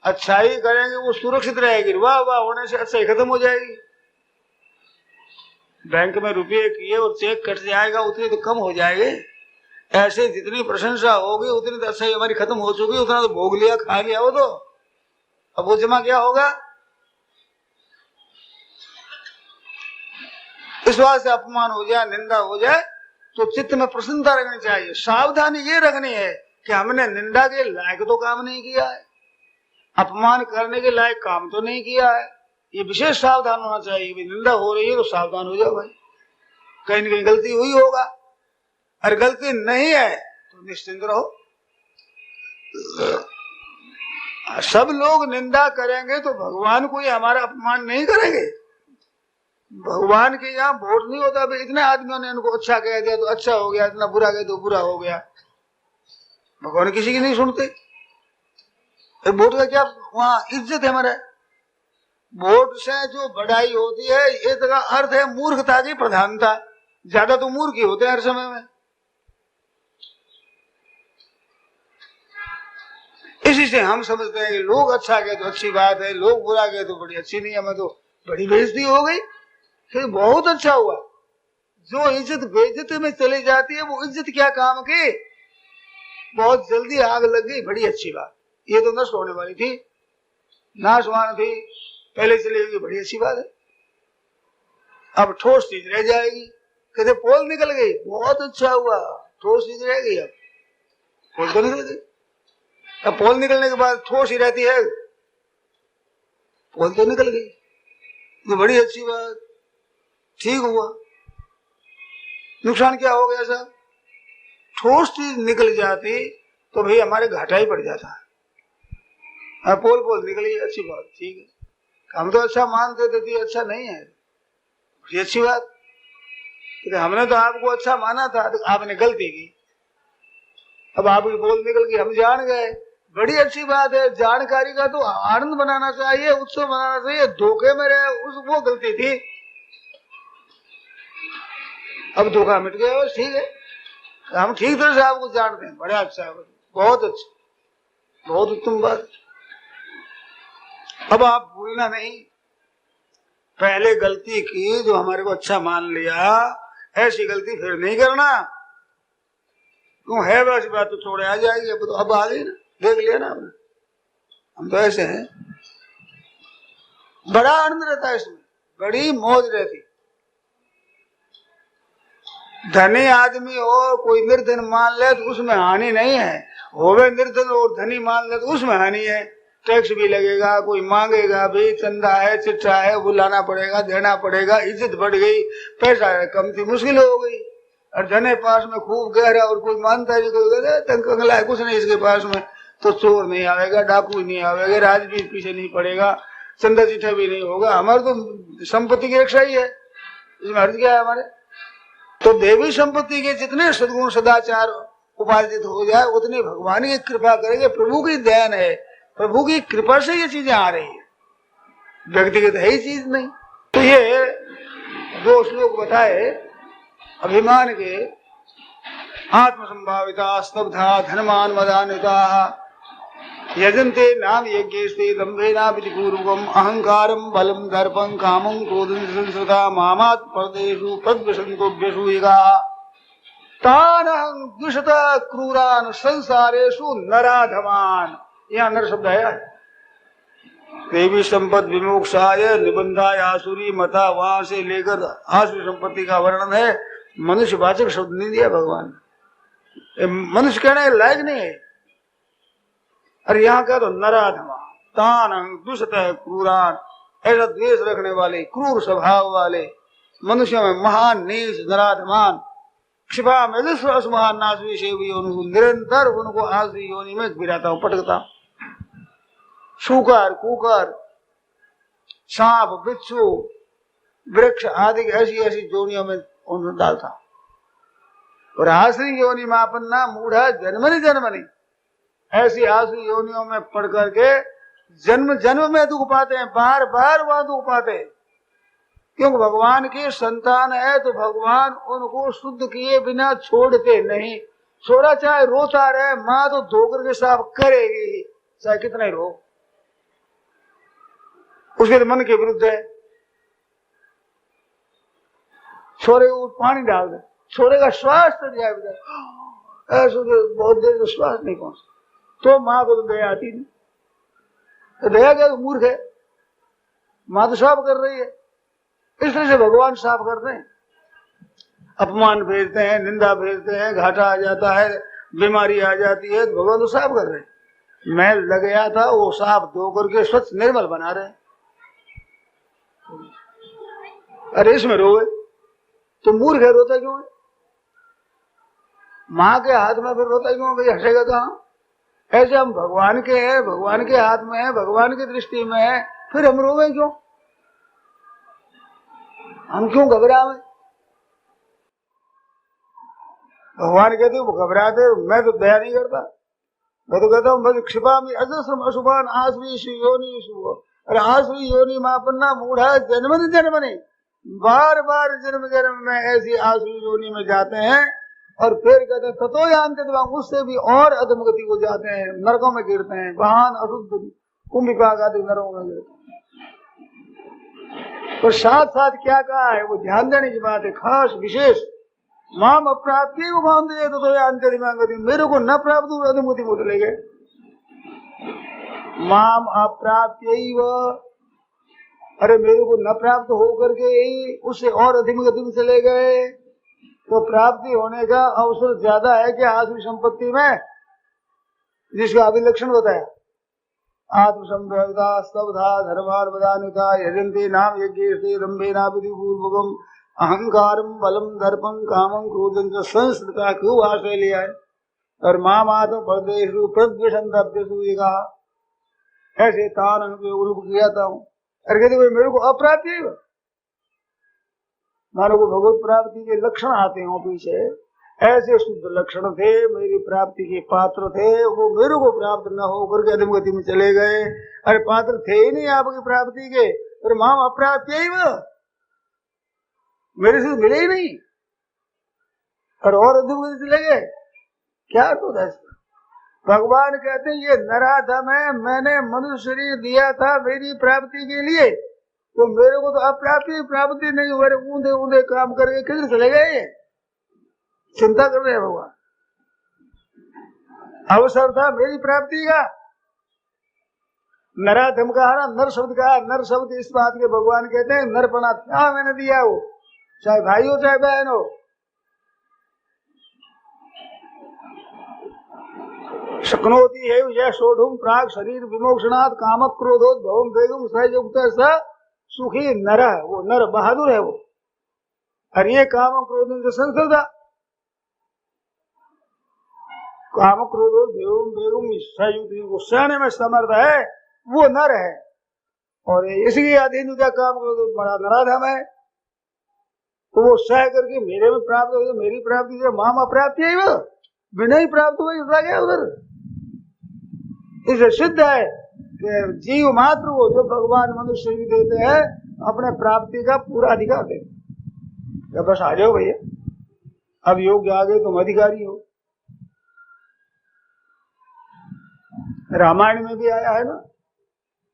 अच्छाई करेंगे वो सुरक्षित रहेगी, वाह वाह होने से अच्छाई खत्म हो जाएगी। बैंक में रुपये किए और चेक कट जाएगा, उतने तो कम हो जाएंगे। ऐसे जितनी प्रशंसा होगी उतनी तो अच्छाई हमारी खत्म हो चुकी, उतना तो भोग लिया, खा लिया वो तो, अब वो जमा क्या होगा। इस वास्ते अपमान हो जाए, निंदा हो जाए तो चित्त में प्रसन्नता रखनी चाहिए। सावधानी ये रखनी है कि हमने निंदा के लायक तो काम नहीं किया है, अपमान करने के लायक काम तो नहीं किया है, ये विशेष सावधान होना चाहिए। निंदा हो रही है तो सावधान हो जाओ भाई, कहीं न कहीं गलती हुई होगा, और गलती नहीं है तो निश्चिंत रहो। सब लोग निंदा करेंगे तो भगवान कोई हमारा अपमान नहीं करेंगे। भगवान के यहाँ वोट नहीं होता, इतने आदमियों ने उनको अच्छा कह दिया तो अच्छा हो गया, इतना बुरा कह तो बुरा हो गया। भगवान किसी की नहीं सुनते। वोट का क्या वहाँ इज्जत है हमारे, वोट से जो बढ़ाई होती है इसका अर्थ है मूर्खता की प्रधानता। ज्यादा तो मूर्ख ही होते हैं हर समय में। इसी से हम समझते हैं कि लोग अच्छा कहे तो अच्छी बात है, लोग बुरा कहे तो बड़ी अच्छी नहीं, हमें तो बड़ी बेइज्जती हो गई। फिर बहुत अच्छा हुआ, जो इज्जत बेइज्जती में चली जाती है वो इज्जत क्या काम की, बहुत जल्दी आग लग गई, बड़ी अच्छी बात। ये तो नष्ट होने वाली थी, नाशवान थी, पहले चली गई, बड़ी अच्छी बात है। अब ठोस चीज रह जाएगी, कहते पोल निकल गई, बहुत अच्छा हुआ, ठोस चीज रह गई। अब पोल तो निकल गई, अब पोल निकलने के बाद ठोस ही रहती है, पोल तो निकल गई, तो बड़ी अच्छी बात, ठीक हुआ। नुकसान क्या हो गया साहब, ठोस चीज निकल जाती तो भाई हमारे घाटा ही पड़ जाता है। पोल पोल निकली, अच्छी बात, ठीक है, हम तो अच्छा मानते थे, अच्छा नहीं है, ये अच्छी बात, हमने तो आपको अच्छा माना था तो आपने गलती की, अब आपकी पोल निकल गई, हम जान गए, बड़ी अच्छी बात है। जानकारी का तो आनंद बनाना चाहिए, उत्सव बनाना चाहिए, धोखे में रहे वो गलती थी, अब धोखा मिट गया, बस ठीक है, हम ठीक तरह से आपको जानते हैं, बड़ा अच्छा है, बहुत अच्छा, बहुत उत्तम बात। अब आप भूलना नहीं, पहले गलती की जो हमारे को अच्छा मान लिया, ऐसी गलती फिर नहीं करना। क्यों है वैसी बात तो छोड़े आ जाएगी, अब आ गई ना, देख लिया ना आपने, हम तो ऐसे हैं। बड़ा आनंद रहता है इसमें, बड़ी मौज रहती। धनी आदमी हो कोई निर्धन मान ले तो उसमें हानि नहीं है, होवे निर्धन और धनी मान ले तो उसमें हानि है। टैक्स भी लगेगा, कोई मांगेगा भी, चंदा है, चिट्ठा है, वो लाना पड़ेगा, देना पड़ेगा, इज्जत बढ़ गई, पैसा कम थी, मुश्किल हो गई। और धने पास में खूब गहरा और कोई मानता है, कोई कंगला है, कुछ नहीं इसके पास में, तो चोर नहीं आवेगा, डाकू नहीं आवेगा, राज भी पीछे नहीं पड़ेगा, चंदा चिट्ठा भी नहीं होगा। हमारे तो संपत्ति की रक्षा ही है, इसमें अर्थ क्या है हमारे। तो देवी संपत्ति के जितने सद्गुण सदाचार उपार्जित हो जाए उतनी भगवान की कृपा करेंगे। प्रभु की दयान है, प्रभु की कृपा से ये चीजें आ रही है, व्यक्तिगत है ही चीज नहीं। तो ये दो श्लोक बताए अभिमान के, आत्मसंभाविता स्तब्धा धनमान मदान्विता यजन्ते नाम यज्ञेस्ते दम्भेना विधिपूर्वकम् अहंकारं बलं दर्पं कामं क्रोधं संसृता मामात् परदेषु प्रद्विषन्तोऽभ्यसु यगाः तानहं द्विषतः क्रूरान् संसारेषु नराधमान्। यहाँ नर शब्द है। देवी संपद विमोक्षाय निबंधाय आसुरी मता, वहां से लेकर आसुरी संपत्ति का वर्णन है। मनुष्य वाचक शब्द नहीं दिया भगवान, मनुष्य कहने लायक नहीं है। अरे यहाँ क्या तो नराधमा तान दुष्टः क्रूरान, ऐसा द्वेष रखने वाले, क्रूर स्वभाव वाले, मनुष्यों में महान नीच नराधमान, क्षिपा में असमान नासवी सेवी, निरंतर उनको आसुरी योनि में गिराता हूँ, पटकता हूँ। शूकर कुकर सांप बिच्छू वृक्ष आदि ऐसी ऐसी योनियों में उन्हें डालता हूँ। और आसुरी योनि में अपना मूढ़ा जन्मनि जन्मनि, ऐसी आसुरी योनियों में पढ़ करके जन्म जन्म में दुख पाते हैं, बार बार वहां दुख पाते हैं। क्योंकि भगवान की संतान है तो भगवान उनको शुद्ध किए बिना छोड़ते नहीं। छोड़ा चाहे रोता रहे, माँ तो धोकर के साफ करेगी, चाहे कितना ही रो, उसके तो मन के विरुद्ध है। छोरे को पानी डाल दे, छोरे का श्वास तक जाए, ऐसे बहुत देर तो श्वास नहीं पहुंचता, तो माँ को तो दया आती नहीं। तो दया क्या, मूर्ख है, माँ तो साफ कर रही है। इस तरह से भगवान साफ करते हैं, अपमान भेजते हैं, निंदा भेजते हैं, घाटा आ जाता है, बीमारी आ जाती है, तो भगवान तो साफ कर रहे हैं। मैल लग गया था वो साफ धो करके स्वच्छ निर्मल बना रहे हैं। अरे इसमें रोए तो मूर्ख है, रोता क्यों है? माँ के हाथ में फिर रोता क्यों भाई, हंसेगा कहाँ? ऐसे हम भगवान के हैं, भगवान के हाथ में है, भगवान की दृष्टि में है, फिर हम रोवे क्यों? हम क्यों घबरावे? भगवान कहते हो घबराते, मैं तो दया नहीं करता, मैं तो कहता हूँ बस क्षिपा में अजस्रम अशुभान आसुरी योनि शुभ। और आसुरी योनि में अपना मूढ़ा जन्मनि जन्मनि, बार बार जन्म जन्म में ऐसी आसुरी योनि में जाते हैं। और फिर कहते हैं ततो जानते, उससे भी और अधमगति को जाते हैं, नरकों में गिरते हैं, वाहन अशुद्ध कुंभिपाक आदि नरकों में गिरते हैं। तो साथ साथ क्या कहा है वो ध्यान देने की बात है, खास विशेष। माम अप्राप्ति को मान दिए तो जानते दिमाग, मेरे को न प्राप्त हुआ अधमगति को चले गए। माम अप्राप्य, अरे मेरे को न प्राप्त होकर के ही उससे और अधमगति में चले गए। तो प्राप्ति होने का अवसर ज्यादा है कि आसुरी संपत्ति में, जिसका अभिलक्षण बताया, आत्मसंभाविता स्तब्धा धर्मार बदान्विता यजन्ते नाम यज्ञेस्ते दम्भेना विधिपूर्वकम् अहंकारं बलम दर्पं कामं क्रोधं च संस्कृता क्यों आश्रय लिया है। और मामात्म परदेषु प्रद्विषन्तोऽभ्यसु यगाः, ऐसे तान उल्प किया था हूँ। अरे कहते भाई मेरे को अप्राप्ति है, मानो को भगवत प्राप्ति के लक्षण आते हो पीछे, ऐसे शुद्ध लक्षण थे, मेरी प्राप्ति के पात्र थे, वो मेरे को प्राप्त न होकर के अधमगति में चले गए। अरे पात्र थे ही नहीं आपकी प्राप्ति के, अरे माम अप्राप्य ही वो मेरे से मिले ही नहीं, और अधमगति चले गए। क्या अर्थ होता है? भगवान कहते हैं ये नराधम है, मैंने मनुष्य शरीर दिया था मेरी प्राप्ति के लिए, तो मेरे को तो अप्राप्ति प्राप्ति नहीं हुए, ऊंधे ऊंधे काम करके किधर चले गए? चिंता कर रहे हैं भगवान। अवसर था मेरी प्राप्ति का। नराधम का ना, नर शब्द का, नर शब्द इस बात के भगवान कहते हैं नरपना क्या मैंने दिया हो, चाहे भाई हो चाहे बहन हो। शक्नोति है यह सोढ़ुम प्राग शरीर विमोक्षणात् काम क्रोधोद भवम वेगम सहयुक्त स सुखी नर, वो नर बहादुर है वो। और ये काम क्रोध से संसदा काम क्रोधोद भवम वेगम सहयुक्त, वो सहने में समर्थ है, वो नर है। और इसके अधीन क्या काम क्रोध बड़ा नराधम है, तो वो सह करके मेरे में प्राप्त हो, मेरी प्राप्ति से माम अप्राप्ति है, वो बिना ही प्राप्त हुआ उसका क्या उधर। इसे सिद्ध है कि जीव मात्र वो जो भगवान मनुष्य भी देते हैं अपने प्राप्ति का पूरा अधिकार देते। बस आ जाओ भैया, अब योग्य आ गए तुम अधिकारी हो। रामायण में भी आया है ना,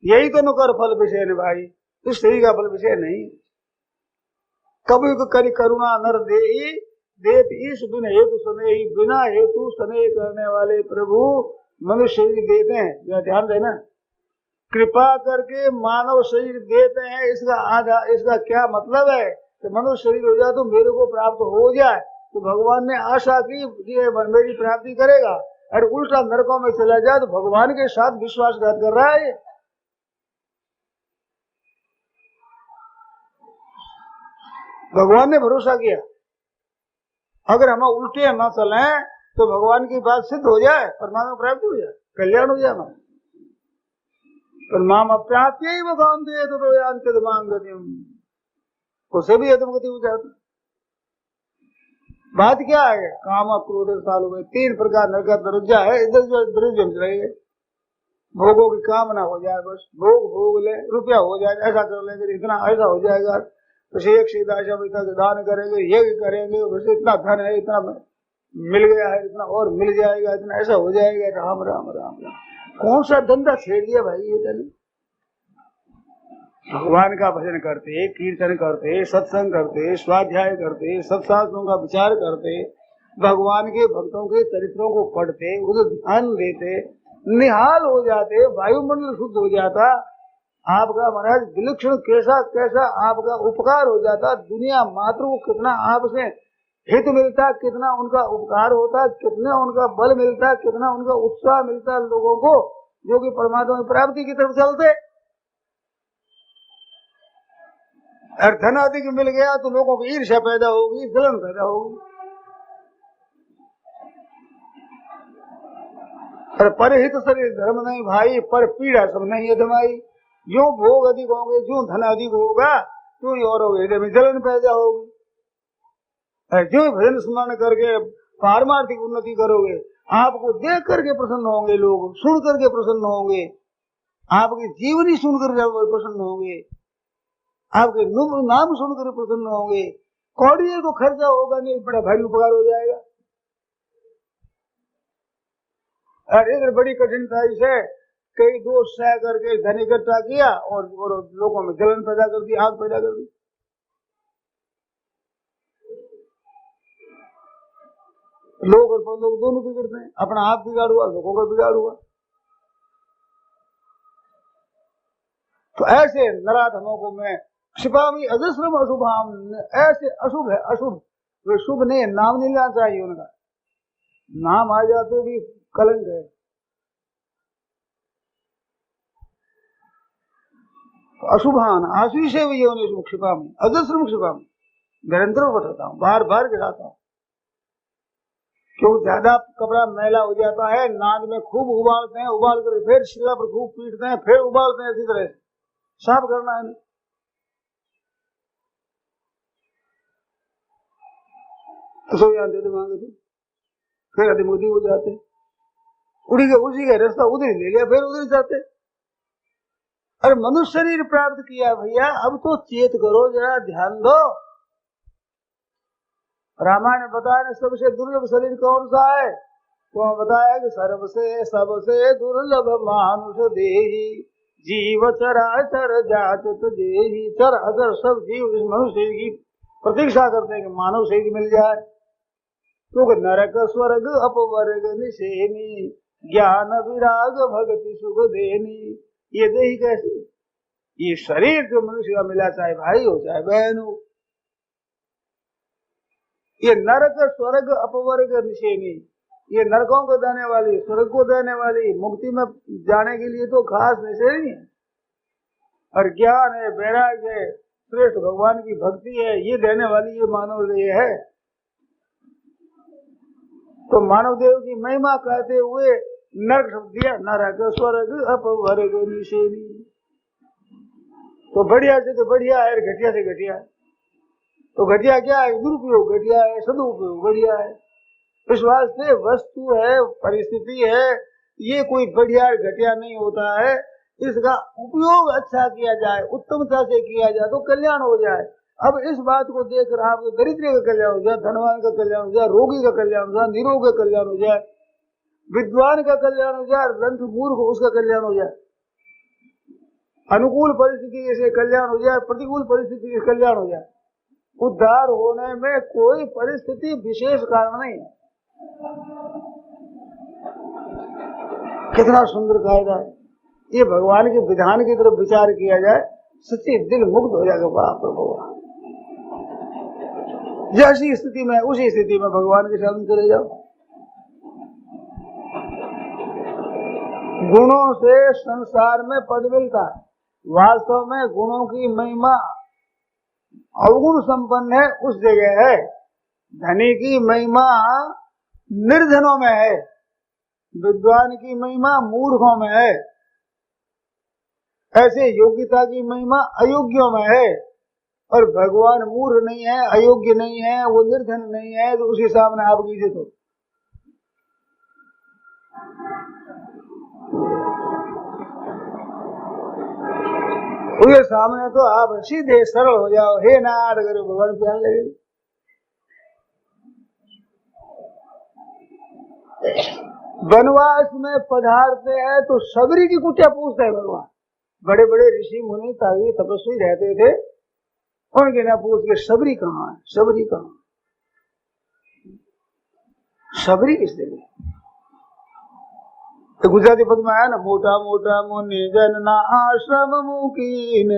यही तो नुकर फल विषय ने भाई, इस स्त्री का फल विषय नहीं। कभी करी करुणा नर देही देत ईश बिन हेतु स्नेही, बिना हेतु स्नेह करने वाले प्रभु मनुष्य शरीर देते हैं। जरा ध्यान देना, कृपा करके मानव शरीर देते हैं, इसका आधा, इसका क्या मतलब है कि मनुष्य शरीर हो जाए तो मेरे को प्राप्त हो जाए, तो भगवान ने आशा की कि मेरी प्राप्ति करेगा, और उल्टा नरकों में चला जाए तो भगवान के साथ विश्वासघात कर रहा है। भगवान ने भरोसा किया, अगर हम उल्टे न चले तो भगवान की बात सिद्ध हो जाए, परमात्मा प्राप्ति हो जाए, कल्याण हो जाए। परमात्मा प्राप्ति ही भगवान दे तो यान्ते मांगतिम, उसे भी अधमगति हो जाती। बात क्या है, काम क्रोध सालों में 3 प्रकार नरक का दर्जा है। इधर जो दरिद्र रहेंगे, भोगों की कामना हो जाए, बस भोग ले, रुपया हो जाए, ऐसा कर लेंगे, इतना ऐसा हो जाएगा, तो एक सीधा दान करेंगे, ये करेंगे, वैसे इतना धन है, इतना मिल गया है, इतना और मिल जाएगा, इतना ऐसा हो जाएगा। राम राम राम राम, कौन सा धंधा छेड़ दिया भाई ये जाने। भगवान का भजन करते, कीर्तन करते, सत्संग करते, स्वाध्याय करते, सत्शास्त्रों का विचार करते, भगवान के भक्तों के चरित्रों को पढ़ते, उसे ध्यान देते, निहाल हो जाते, वायुमंडल शुद्ध हो जाता, आपका महाराज विलक्षण कैसा कैसा आपका उपकार हो जाता, दुनिया मात्र को कितना आपसे हित मिलता, कितना उनका उपकार होता, कितना उनका बल मिलता, कितना उनका उत्साह मिलता लोगों को जो कि परमात्मा की प्राप्ति की तरफ चलते। और धन अधिक मिल गया तो लोगों की ईर्ष्या पैदा होगी, जलन पैदा होगी। परहित शरीर धर्म नहीं भाई, पर पीड़ा सब नहीं अधमाई। जो भोग अधिक होंगे, जो धन अधिक होगा, तो और हृदय में जलन पैदा होगी। जो भजन स्मरण करके पारमार्थिक उन्नति करोगे, आपको देख करके प्रसन्न होंगे लोग, सुन करके प्रसन्न होंगे, आपकी जीवनी सुनकर प्रसन्न होंगे, आपके नाम सुनकर प्रसन्न होंगे। कौड़िए को खर्चा होगा नहीं, बड़ा भारी उपकार हो जाएगा। और इधर बड़ी कठिनाई से कई दोष सह करके धन इकट्ठा किया और लोगों में जलन पैदा कर दी, आग पैदा कर दी। लोग और लोग दोनों बिगड़ते हैं, अपना आप बिगाड़ हुआ, लोगों का बिगाड़ हुआ। तो ऐसे नराधमों को मैं क्षिपामी अजस्रम अशुभाम, ऐसे अशुभ है, अशुभ वे शुभ नहीं, नाम नहीं लेना चाहिए उनका, नाम आ जाए तो भी कलंक है। अशुभान आशी से भी क्षिपामी अजस्रम क्षिपामी, निरंतर बताता हूँ, बार बार गिराता हूँ। क्यों ज्यादा कपड़ा मैला हो जाता है, नाद में खूब उबालते हैं, उबाल कर फिर शिला पर खूब पीटते हैं, फिर उबालते हैं, इसी तरह साफ करना है। तो मांगे फिर अधिमुदी हो जाते, उसी का रास्ता उधर ही ले लिया, फिर उधर जाते। अरे मनुष्य शरीर प्राप्त किया भैया, अब तो चेत करो, जरा ध्यान दो। रामायण ने बताया सबसे दुर्लभ शरीर कौन सा है, तो बताया कि सबसे दुर्लभ मानुष देही, जीव चराचर जाचत जेही। चर अगर सब जीव इस मनुष्य की प्रतीक्षा करते हैं कि मानव शरीर मिल जाए, तो नरक स्वर्ग अपवर्ग निशेनी, ज्ञान विराग भक्ति सुख देनी। ये देही कैसी, ये शरीर जो मनुष्य का मिला, चाहे भाई हो चाहे बहन हो, ये नरक स्वर्ग अपवर्ग निशेनी, ये नरकों को देने वाली, स्वर्ग को देने वाली, मुक्ति में जाने के लिए तो खास निश्चय नहीं है। और ज्ञान है, वैराग्य है, श्रेष्ठ भगवान की भक्ति है, ये देने वाली ये मानव देह है। तो मानव देव की महिमा कहते हुए नरक शब्द दिया, नरक स्वर्ग अपवर्ग निषेधी। तो बढ़िया से तो बढ़िया है, घटिया से घटिया है। तो घटिया क्या है? दुरुपयोग घटिया है, सदुपयोग बढ़िया है। इस वास्ते वस्तु है, परिस्थिति है, ये कोई बढ़िया घटिया नहीं होता है। इसका उपयोग अच्छा किया जाए, उत्तमता से किया जाए तो कल्याण हो जाए। अब इस बात को देख रहा है, दरिद्र का कल्याण हो जाए, धनवान का कल्याण हो जाए, रोगी का कल्याण हो जाए, निरोग का कल्याण हो जाए, विद्वान का कल्याण हो जाए, ग्रंथ मूर्ख उसका कल्याण हो जाए, अनुकूल परिस्थिति से कल्याण हो जाए, प्रतिकूल परिस्थिति से कल्याण हो जाए। उद्धार होने में कोई परिस्थिति विशेष कारण नहीं है। कितना सुंदर कायदा है। ये भगवान के विधान की तरफ विचार किया जाए, सच्ची दिल मुग्ध हो जाएगा। बाप रे बाप, जैसी स्थिति में उसी स्थिति में भगवान के शरण चले जाओ। गुणों से संसार में पद मिलता है, वास्तव में गुणों की महिमा अवगुण संपन्न है उस जगह है। धनी की महिमा निर्धनों में है, विद्वान की महिमा मूर्खों में है। ऐसे योग्यता की महिमा अयोग्यों में है। और भगवान मूर्ख नहीं है, अयोग्य नहीं है, वो निर्धन नहीं है, तो उसके सामने आपकी इज्जत हो। उसके सामने तो आप सीधे सरल हो जाओ, हे नाथ करो, भगवान प्यार लगेगा। वनवास में पधारते हैं तो सबरी की कुटिया पूछते हैं भगवान। बड़े बड़े ऋषि मुनि तागी तपस्वी रहते थे, उनके ना पूछ के सबरी कहाँ है, सबरी कहाँ, सबरी किस जगह? तो गुजराती पद में आया ना, मोटा मोटा मुनि जन ना आश्रम मुकीन,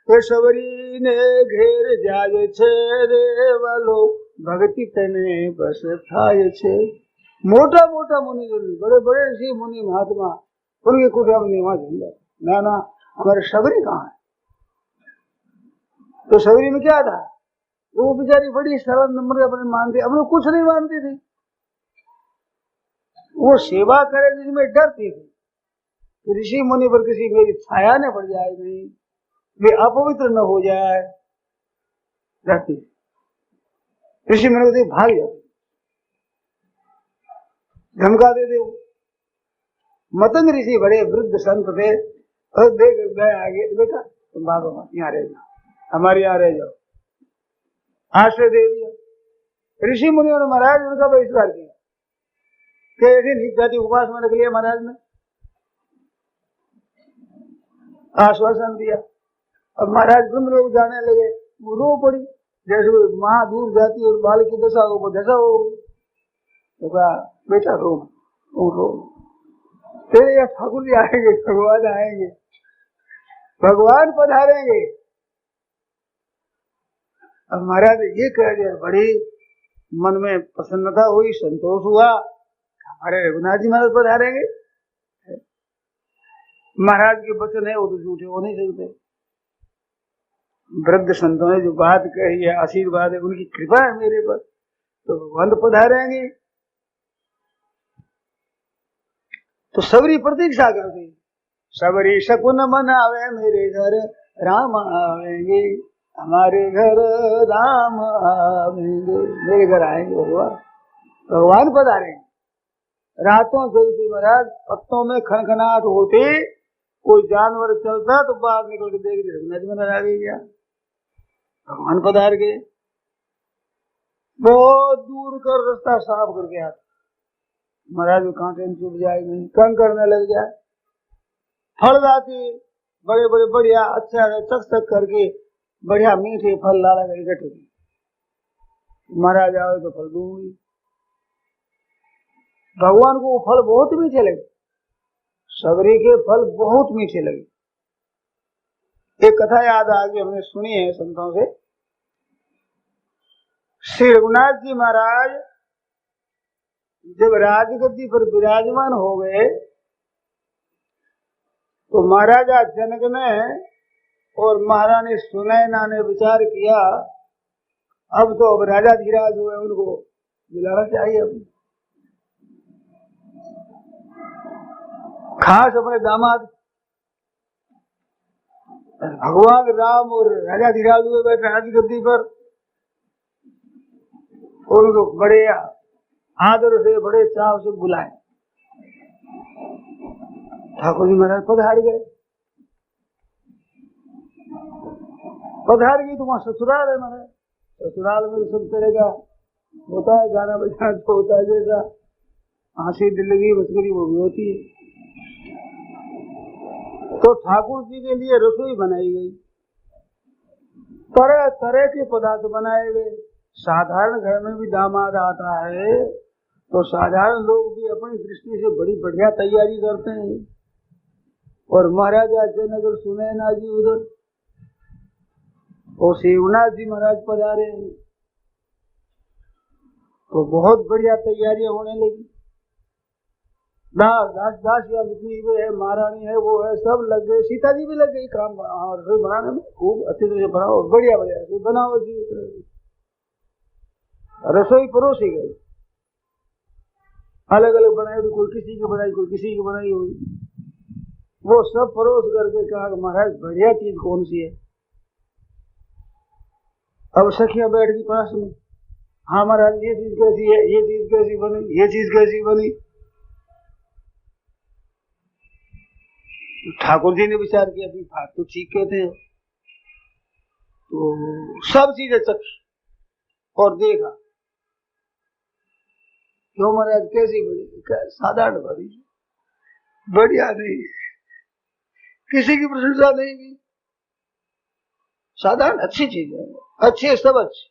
ये सबरी ने घेर जाय छे रे वालो, भक्ति तने बस थाय छे। मोटा मोटा मुनि जन, बड़े बड़े ऋषि मुनि महात्मा, उनके कुटिया में निवास है। ना ना, हमारे सबरी कहाँ है? तो सबरी में क्या था? वो बेचारी बड़ी सरल नम्र अपने मानती, अपने कुछ नहीं मानती थी। वो सेवा करे जिसमें डरती थी कि ऋषि मुनि पर किसी मेरी छाया न पड़ जाएगी, वे अपवित्र न हो जाए, डरती। ऋषि मुनि को भाग जाते, धमका देते। वो मतंग ऋषि बड़े वृद्ध संत थे, और देख गए आगे, बेटा तुम भागो मत, यहाँ रह जाओ, हमारे यहाँ रह जाओ, आश्रय दे दिया। ऋषि मुनियों ने महाराज उनका बहिष्कार किया, कैसे नीच जाति उपवास में रख लिया महाराज ने, आश्वासन दिया। अब महाराज ब्रह्मलोक जाने लगे, वो रो पड़ी, जैसे माँ दूर जाती और बाल की दशा हो, वो दशा हो गई। तो कहा बेटा रो, रो, तेरे यहाँ ठाकुर जी आएंगे, भगवान आएंगे, भगवान पधारेंगे। अब महाराज ये कह दिया, बड़ी मन में प्रसन्नता हुई, संतोष हुआ, हमारे रघुनाथ जी महाराज पधारेंगे। महाराज के वचन है वो तो झूठे हो नहीं सकते। वृद्ध संतों ने जो बात कही है, आशीर्वाद है, उनकी कृपा है मेरे पर, तो भगवान तो पधारेंगे। तो सबरी प्रतीक्षा करती, सबरी शकुन मनावे, मेरे घर राम आवेंगे, हमारे घर राम आवेंगे, मेरे घर आएंगे भगवान, भगवान पधारेंगे। रातों जगती महाराज, पत्तों में खनखनाहट होती, कोई जानवर चलता तो बाहर निकल के देख रहे रघुनाथ महाराज आ गई, क्या भगवान पधार गए। बहुत दूर कर रास्ता साफ करके आते, महाराज कांटे में चुभ जाएगी, कंग करने लग जाए, फल जाती बड़े बड़े बढ़िया अच्छा चक चक करके बढ़िया मीठे फल लाला कर इकट्ठे, महाराज आओ तो फल दूंगी। भगवान को वो फल बहुत मीठे लगे, सबरी के फल बहुत मीठे लगे। एक कथा याद आ गई, हमने सुनी है संतों से। श्री रघुनाथ जी महाराज जब राजगद्दी पर विराजमान हो गए तो महाराजा जनक ने और महारानी सुनैना ने विचार किया, अब तो अब राजा धीराज हुए, उनको बुलाना चाहिए। अब खास अपने दामाद भगवान राम और राजा धीराज हुए बैठे राजगद्दी पर, उनको बड़े आदर से बड़े चाव से बुलाए। ठाकुर जी महाराज पधार गए। पधार गई तो वहां ससुराल है महाराज। ससुराल में सब तरह का होता है, गाना बजाना तो होता है, जैसा हंसी दिल्लगी बसकरी वो भी होती है। तो ठाकुर जी के लिए रसोई बनाई गई, तरह तरह के पदार्थ बनाए गए। साधारण घर में भी दामाद आता है तो साधारण लोग भी अपनी दृष्टि से बड़ी बढ़िया तैयारी करते हैं। और महाराजा जनक और सुनैना जी उधर और शिवनाथ जी महाराज पधारे हैं, तो बहुत बढ़िया तैयारियां होने लगी। दास या जितनी भी है, महारानी है, वो है, सब लग गए। सीता जी भी लग गई काम रसोई बनाने में, खूब अच्छी तरह से बनाओ, बढ़िया बढ़िया बनाओ जी। रसोई परोसी गई, अलग अलग बनाई हुई, कोई किसी की बनाई, कोई किसी की बनाई हुई। वो सब परोस करके कहा महाराज बढ़िया चीज कौन सी है। अब सखियां बैठ गई पास में, हाँ महाराज ये चीज कैसी है, ये चीज कैसी बनी, ये चीज कैसी बनी। ठाकुर जी ने विचार किया भी बात तो ठीक कहते हैं, तो सब चीजें चखी और देखा, क्यों महाराज कैसी बनी, साधारण बनी, बढ़िया नहीं, किसी की प्रशंसा नहीं की, साधारण अच्छी चीज है, अच्छी सब अच्छी,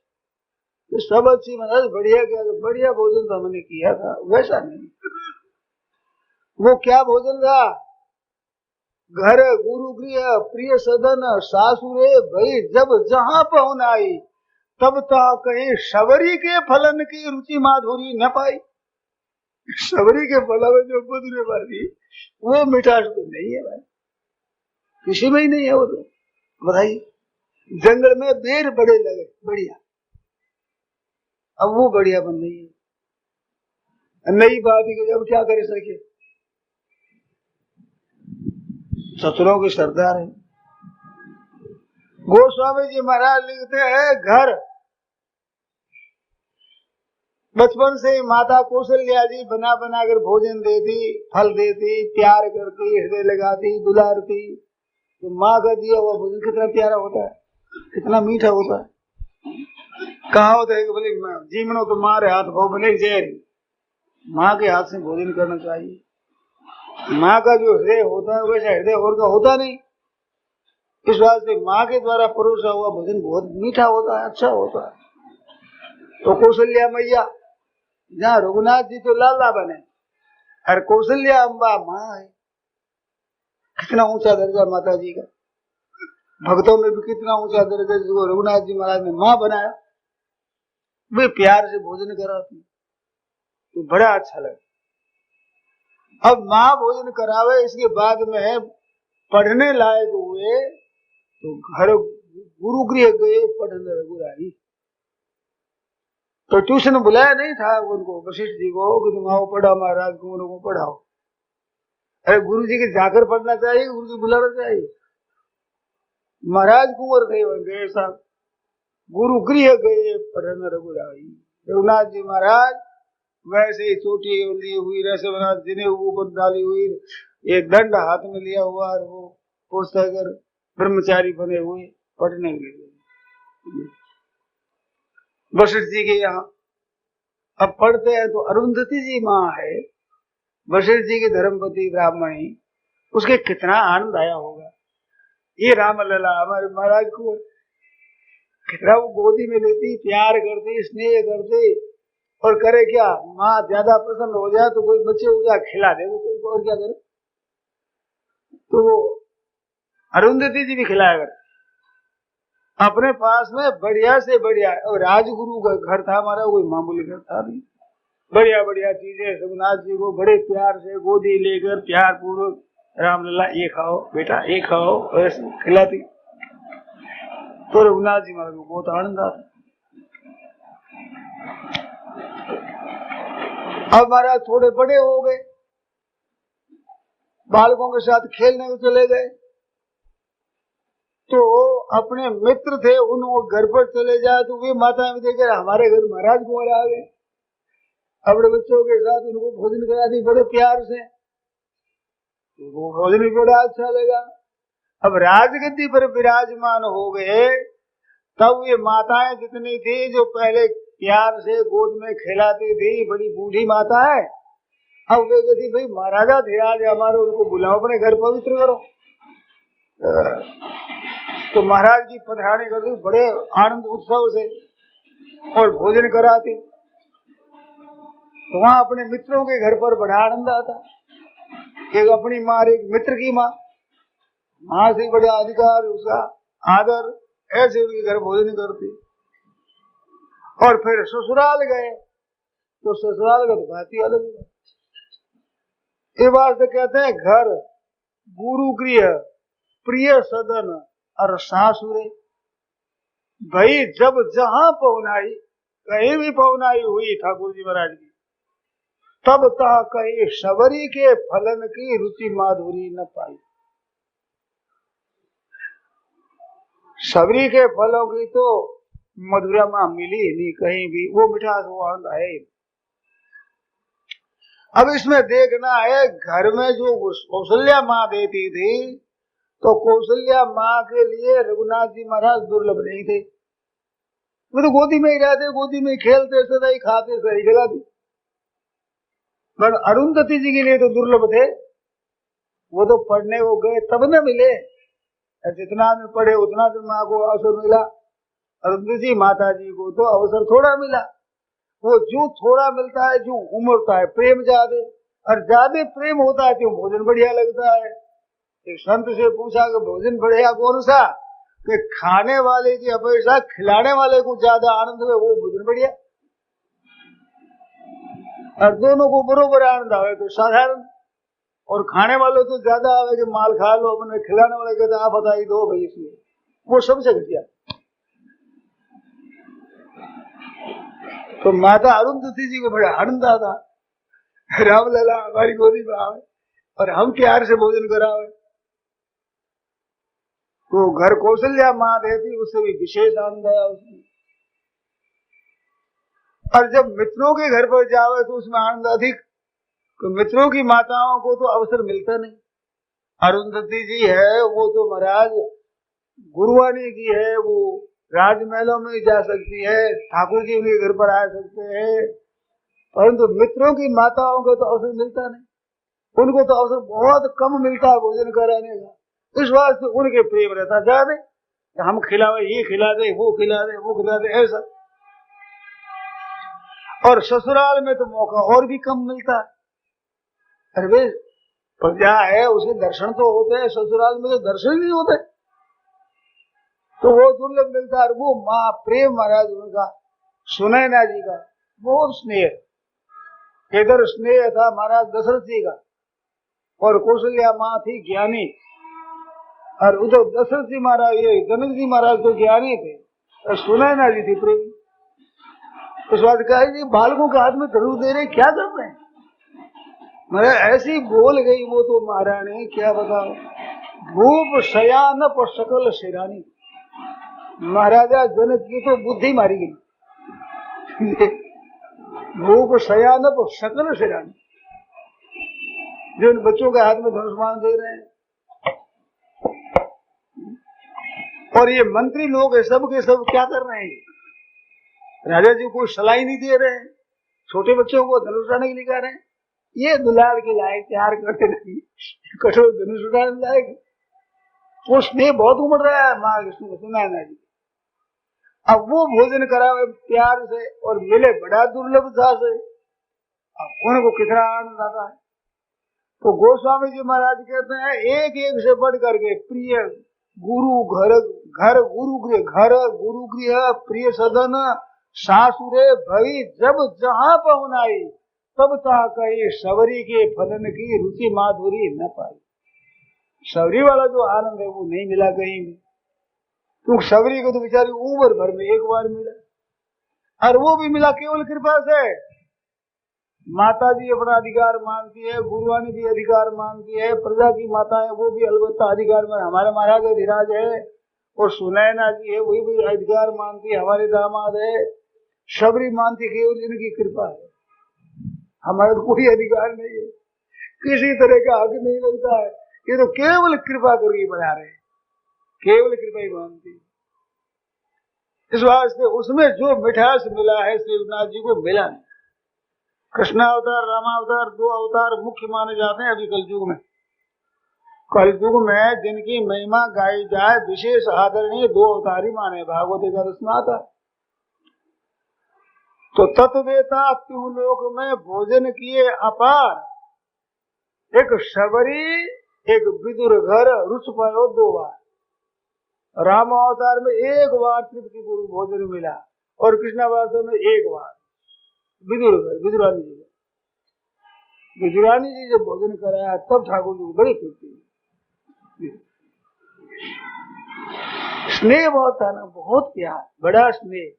सब अच्छी महाराज बढ़िया। क्या बढ़िया भोजन तो हमने किया था, वैसा नहीं। वो क्या भोजन था, घर गुरु गृह प्रिय सदन सासुरे भई जब जहां पहुन आई, तब तक कहीं शबरी के फलन की रुचि माधुरी न पाई। शबरी के फल में जो मधुरे वाली वो मिठास तो नहीं है भाई, किसी में ही नहीं है वो तो। बताइए, जंगल में बेर बड़े लगे बढ़िया, अब वो बढ़िया बन रही है। नई बात है, अब क्या करे सके, ससुरों की सरदार है। गोस्वामी जी महाराज लिखते हैं, घर बचपन से माता कौशल्या जी बना बना कर भोजन देती, फल देती, प्यार करती, हृदय लगाती, दुलारती। तो माँ का दिया हुआ भोजन कितना प्यारा होता है, कितना मीठा होता है। कहा होता है कि बोले जीवनो तो मारे हाथ भो भले जैर, माँ के हाथ से भोजन करना चाहिए। माँ का जो हृदय होता है वैसा हृदय और का होता नहीं। इस बात से माँ के द्वारा परोसा हुआ भोजन बहुत मीठा होता है, अच्छा होता है। तो कौशल्या मैया, जहाँ रघुनाथ जी तो लाला बने और कौशल्या अम्बा माँ है, कितना ऊंचा दर्जा माता जी का। भक्तों में भी कितना ऊंचा दर्जा, जिसको रघुनाथ जी महाराज ने माँ बनाया, वे प्यार से भोजन कराती, तो बड़ा अच्छा लगा। अब माँ भोजन करावे, इसके बाद में पढ़ने लायक हुए तो घर गुरु गृह गए पढ़ने रघुराई। तो ट्यूशन बुलाया नहीं था उनको, वशिष्ठ जी को कि तुम आओ पढ़ा महाराज कुंवरों को पढ़ाओ। अरे गुरु जी के जाकर पढ़ना चाहिए, गुरु जी बुलाना चाहिए। महाराज कुंवर थे गए साहब, गुरु गृह गए पढ़ने रघुराई। रघुनाथ जी महाराज वैसे ही चोटी लिए हुई, रस बना जिन्हें ऊपर डाली हुई, एक दंड हाथ में लिया हुआ और वो पुस्तक ब्रह्मचारी बने हुए पढ़ने के लिए वशिष्ठ जी के यहाँ। अब पढ़ते हैं तो अरुंधति जी माँ है, वशिष्ठ जी की धर्मपति ब्राह्मणी, उसके कितना आनंद आया होगा। ये राम लला हमारे महाराज को कितना वो गोदी में लेती, प्यार करती, स्नेह करती, और करे क्या, माँ ज्यादा प्रसन्न हो जाए तो कोई बच्चे को क्या खिला दे, तो और क्या करे। तो वो अरुंधति जी भी खिलाया करते अपने पास में बढ़िया से बढ़िया। और राजगुरु का घर था हमारा, कोई मामूली घर था नहीं, बढ़िया बढ़िया चीजें रघुनाथ जी को बड़े प्यार से गोदी लेकर प्यार पूर्वक रामलला ये खाओ बेटा ये खाओ ऐसे खिलाती। तो रघुनाथ जी महाराज को बहुत आनंद आता। अब महाराज थोड़े बड़े हो गए, बालकों के साथ खेलने को चले गए, तो अपने मित्र थे उनको घर पर चले जाए तो वे माताएं देकर हमारे घर महाराज कुंवर आ गए। अपने बच्चों के साथ उनको भोजन करा दी बड़े प्यार से, वो भोजन भी बड़ा अच्छा लगा। अब राजगद्दी पर विराजमान हो गए, तब ये माताएं जितनी थी जो पहले प्यार से गोद में खिलाती थी, बड़ी बूढ़ी माता है, अब वे कहती भाई महाराजा थे आज हमारे, उनको बुलाओ अपने घर पवित्र करो। तो महाराज की पधरानी करती बड़े आनंद उत्सव से और भोजन कराती। तो वहां अपने मित्रों के घर पर बड़ा आनंद आता। एक अपनी माँ, एक मित्र की माँ, माँ से बड़ा अधिकार उसका आदर, ऐसे उनके घर भोजन करती। और फिर ससुराल गए तो ससुराल का तो बात ही अलग है। ये बात तो कहते हैं घर गुरु गृह प्रिय सदन और सासुरे। भाई जब जहां पहुनाई, कहीं भी पहुनाई हुई ठाकुर जी महाराज की, तब तह कहीं शबरी के फलन की रुचि माधुरी न पाई। शबरी के फलों की तो मधुरा मां मिली नहीं कहीं भी, वो मिठास वो आनंद है। अब इसमें देखना है घर में जो कौशल्या माँ देती थी, तो कौशल्या माँ के लिए रघुनाथ जी महाराज दुर्लभ नहीं थे। वो तो गोदी में ही रहते, गोदी में खेलते, सदाई खाते, सही खिलाते। पर अरुंधति जी के लिए तो दुर्लभ थे, वो तो पढ़ने को गए तब न मिले, जितना दिन पढ़े उतना दिन माँ को अवसर मिला। अरुंधति माता जी को तो अवसर थोड़ा मिला। वो जो थोड़ा मिलता है, जो उमड़ता है प्रेम ज्यादा, और ज्यादा प्रेम होता है तो भोजन बढ़िया लगता है। एक संत से पूछा कि भोजन बढ़िया कौन सा, कि खाने वाले की अपेक्षा खिलाने वाले को ज्यादा आनंद है वो भोजन बढ़िया, और दोनों को बरोबर आनंद आवे तो साधारण। और खाने वाले तो ज्यादा आवे कि माल खा लो अपने, खिलाने वाले कहते आप बताइए दो भाई, इसलिए वो सबसे घटिया। तो माता अरुंधति जी को बड़ा आनंद आता, रामलला हमारी गोदी में आवे और हम प्यार से भोजन करावे। तो घर कौशल्या माँ देती, उससे भी विशेष आनंद आया उसमें। और जब मित्रों के घर पर जावे तो उसमें आनंद अधिक। तो मित्रों की माताओं को तो अवसर मिलता नहीं। अरुंधति जी है वो तो महाराज गुरुवाणी की है, वो राजमहलों में जा सकती है, ठाकुर जी उनके घर पर आ सकते हैं, परंतु मित्रों की माताओं को तो अवसर मिलता नहीं। उनको तो अवसर बहुत कम मिलता है भोजन कराने का। इस वास्ते उनके प्रेम रहता ज्यादा, हम खिलावे, ये खिला दे, वो खिला दे, वो खिला दे, ऐसा। और ससुराल में तो मौका और भी कम मिलता है। अरे प्रजा है उसके दर्शन तो होते हैं, ससुराल में तो दर्शन नहीं होते, तो वो दुर्लभ मिलता है। वो माँ प्रेम महाराज उनका, सुनैना जी का बहुत स्नेह, इधर स्नेह था महाराज दशरथ जी का, और कौशल्या माँ थी ज्ञानी, और उधर दशरथ जी महाराज, ये जनक जी महाराज तो ज्ञानी थे, और सुनैना जी थी प्रेमी। उस बात कहा जी बालकों के हाथ में धनु दे रहे, क्या कर रहे हैं? महाराज ऐसी बोल गई वो तो महारानी, क्या बताओ, भूप शयान पर सकल शिरानी। महाराजा जनक की तो बुद्धि मारी गई। भूप शयान पर सकल शिरानी, जो इन बच्चों के हाथ में धनुष्मान दे रहे हैं। और ये मंत्री लोग सब के सब क्या कर रहे हैं? राजा जी को सलाह नहीं दे रहे हैं, छोटे बच्चों को धनुष उड़ाने के लिए कह रहे हैं। ये दुलार के लायक तैयार करते नहीं, कठोर धनुष उड़ाने लायक, वो स्नेह बहुत उमड़ रहा है माँ सुनैना जी। अब वो भोजन करावे प्यार से और मिले बड़ा दुर्लभता से, अब उनको कितना आनंद आता है। तो गोस्वामी जी महाराज कहते हैं एक एक से बढ़ करके प्रिय गुरु घर, घर गुरु गृह, घर गुरु गृह प्रिय सदन सासुरे भई जब जहां पहुनाई तब तक ये शबरी के फलन की रुचि माधुरी न पाई। शबरी वाला जो आनंद है वो नहीं मिला कहीं भी, क्योंकि शबरी को तो बेचारी उम्र भर में एक बार मिला, और वो भी मिला केवल कृपा से। माता जी अपना अधिकार मानती है, गुरुवाणी भी अधिकार मानती है, प्रजा की माता है वो भी अलबत्ता अधिकार में, हमारे महाराज अधिराज है, और सुनैना जी है वही भी अधिकार मानती है, हमारे दामाद है। शबरी मानती केवल इनकी कृपा है, हमारा तो कोई अधिकार नहीं है, किसी तरह का हक नहीं लगता है, ये तो केवल कृपा करके बना रहे, केवल कृपा ही मानती। इस वास्ते उसमें जो मिठास मिला है श्रीनाथ जी को मिला नहीं। कृष्णावतार रामावतार दो अवतार मुख्य माने जाते हैं अभी कलयुग में। कलयुग में जिनकी महिमा गाई जाए विशेष आदरणीय दो अवतार ही माने, भागवत एकादश में आता। तो तत्वेता त्यों लोक में भोजन किए अपार, एक शबरी एक विदुर घर रुच पायो 2 बार। राम अवतार में 1 बार तृप्ति पूर्व भोजन मिला, और कृष्णावतार में 1 बार विदुर घर विदुरानी जी, विदुरानी जी जब भोजन कराया तब ठाकुर जी को बड़ी तृप्ति हुई। स्नेह बहुत था ना, बहुत प्यार, बड़ा स्नेह,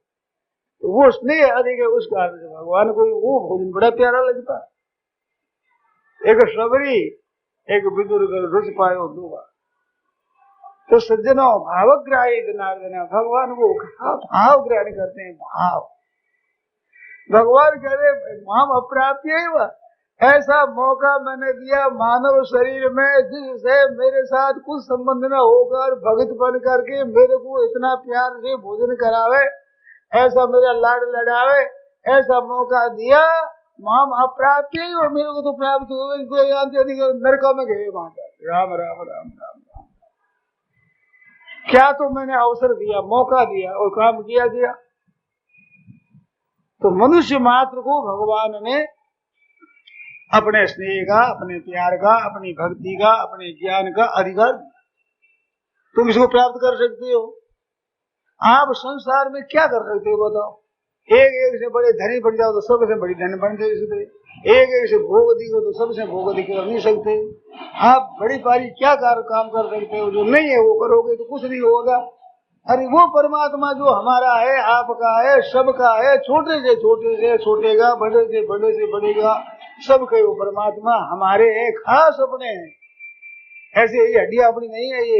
तो वो स्नेह अधिक है, उस कारण से भगवान को वो भोजन बड़ा प्यारा लगता। एक शबरी एक विदुर घर रुच पायो 2 बार। तो सज्जनों भावग्राही जनार्दन, भगवान को भाव ग्रहण करते हैं, भाव। भगवान कह रहे माम अप्राप्य ही वह, ऐसा मौका मैंने दिया मानव शरीर में जिससे मेरे साथ कुछ संबंध न होकर भगत बन करके मेरे को इतना प्यार से भोजन करावे, ऐसा मेरा लाड लड़ावे, ऐसा मौका दिया। माम अप्राप्य ही वह, मेरे को तो प्राप्त हो नरक में गए वहां पर। राम राम राम राम राम, क्या तो मैंने अवसर दिया, मौका दिया, और काम किया गया। तो मनुष्य मात्र को भगवान ने अपने स्नेह का, अपने प्यार का, अपनी भक्ति का, अपने ज्ञान का अधिकार दिया। तुम इसको प्राप्त कर सकते हो। आप संसार में क्या कर सकते हो बताओ? एक से बड़े धनी बन जाओ तो सबसे बड़ी धनी बन सकते, एक से भोग अधिक हो तो सबसे भोग अधिक कर नहीं सकते। आप बड़ी पारी क्या काम कर सकते हो? जो नहीं है वो करोगे तो कुछ नहीं होगा। अरे वो परमात्मा जो हमारा है, आपका है, सबका है, छोटे से छोटेगा, बड़े से बढ़ेगा, सबके वो परमात्मा हमारे हैं, खास अपने हैं। ऐसे ये हड्डियां अपनी नहीं है, ये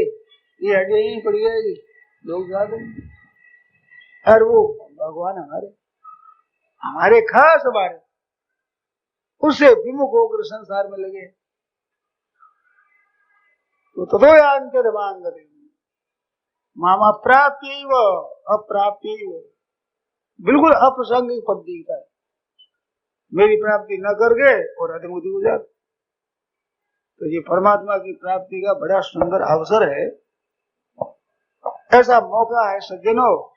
हड्डियां यहीं पड़ी रहेगी, लोग ज्यादा नहीं। और वो भगवान हमारे खास हमारे, उससे विमुख होकर संसार में लगे तो तथोयांत मांग मामा अप्राप्य बिल्कुल अप्रसंगिक पद दिखता है, मेरी प्राप्ति न करके और अधिमुक्ति हो जाती। तो ये परमात्मा की प्राप्ति का बड़ा सुंदर अवसर है, ऐसा मौका है। सज्जनों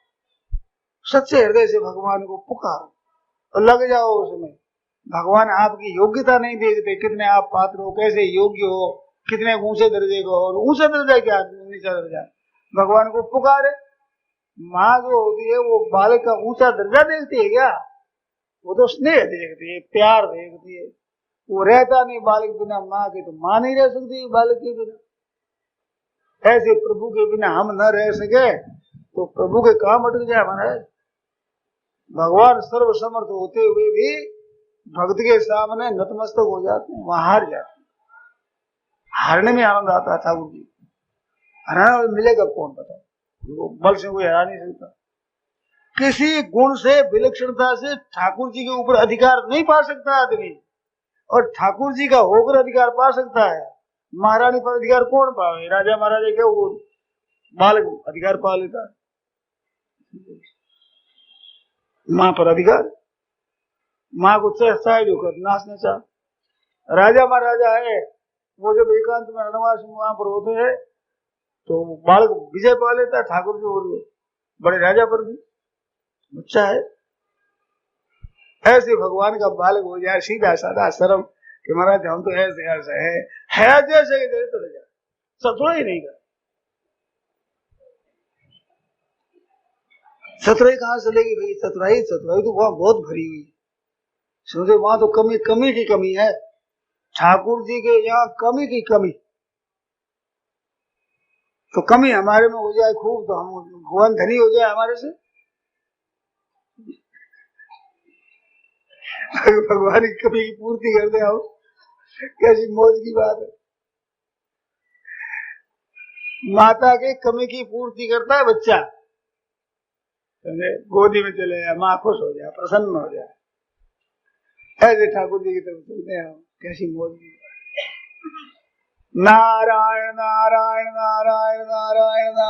सच्चे हृदय से भगवान को पुकारो और लग जाओ उसमें। भगवान आपकी योग्यता नहीं देखते, कितने आप पात्र हो, कैसे योग्य हो, कितने ऊंचे दर्जे को, और ऊंचा दर्जा क्या नीचा दर्जा। भगवान को पुकारे। माँ जो होती है वो बालक का ऊंचा दर्जा देखती है क्या? वो तो स्नेह देखती है, प्यार देखती है। वो रहता नहीं बालक बिना माँ के, तो माँ नहीं रह सकती बालक के बिना। ऐसे प्रभु के बिना हम न रह सके तो प्रभु के काम अटक जाए महाराज। भगवान सर्व समर्थ होते हुए भी भक्त के सामने नतमस्तक हो जाते हैं, वहां हार जाते हैं। हारने में आनंद आता है ठाकुर जी, हराना मिलेगा कौन बताओ? वो बल से कोई हरा नहीं सकता। किसी गुण से, विलक्षणता से ठाकुर जी के ऊपर अधिकार नहीं पा सकता आदमी, और ठाकुर जी का होकर अधिकार पा सकता है। महारानी पर अधिकार कौन पावे? राजा महाराजा क्या वो बालक अधिकार पा लेता है? माँ पर अधिकार, माँ को चाहे जो कर नाचना चाह। राजा महाराजा है वो जब एकांत में वनवास में वहां पर होते हैं तो बालक विजय पा लेता है ठाकुर जी और बड़े राजा पर भी। अच्छा है ऐसे भगवान का बालक हो जाए, सीधा साधा सरम कि महाराज हम तो ऐसे ऐसे है जैसे चले जाए, सतुरा ही नहीं कर। सतुराई कहां से लेगी भाई? सतुराई तो वहां बहुत भरी हुई। समझे, वहां तो कमी कमी की कमी है। ठाकुर जी के यहाँ कमी की कमी, तो कमी हमारे में हो जाए खूब तो हम भुवन धनी हो जाए हमारे से। भगवान की कमी की पूर्ति कर दे हम, कैसी मौज की बात है। माता के कमी की पूर्ति करता है बच्चा, गोदी में चले जाए, माँ खुश हो जाए, प्रसन्न हो जाए। ऐसे ठाकुर जी की तरफ चलते हैं, कैसी मौज की बात। नारायण नारायण नारायण नारायण नारायण।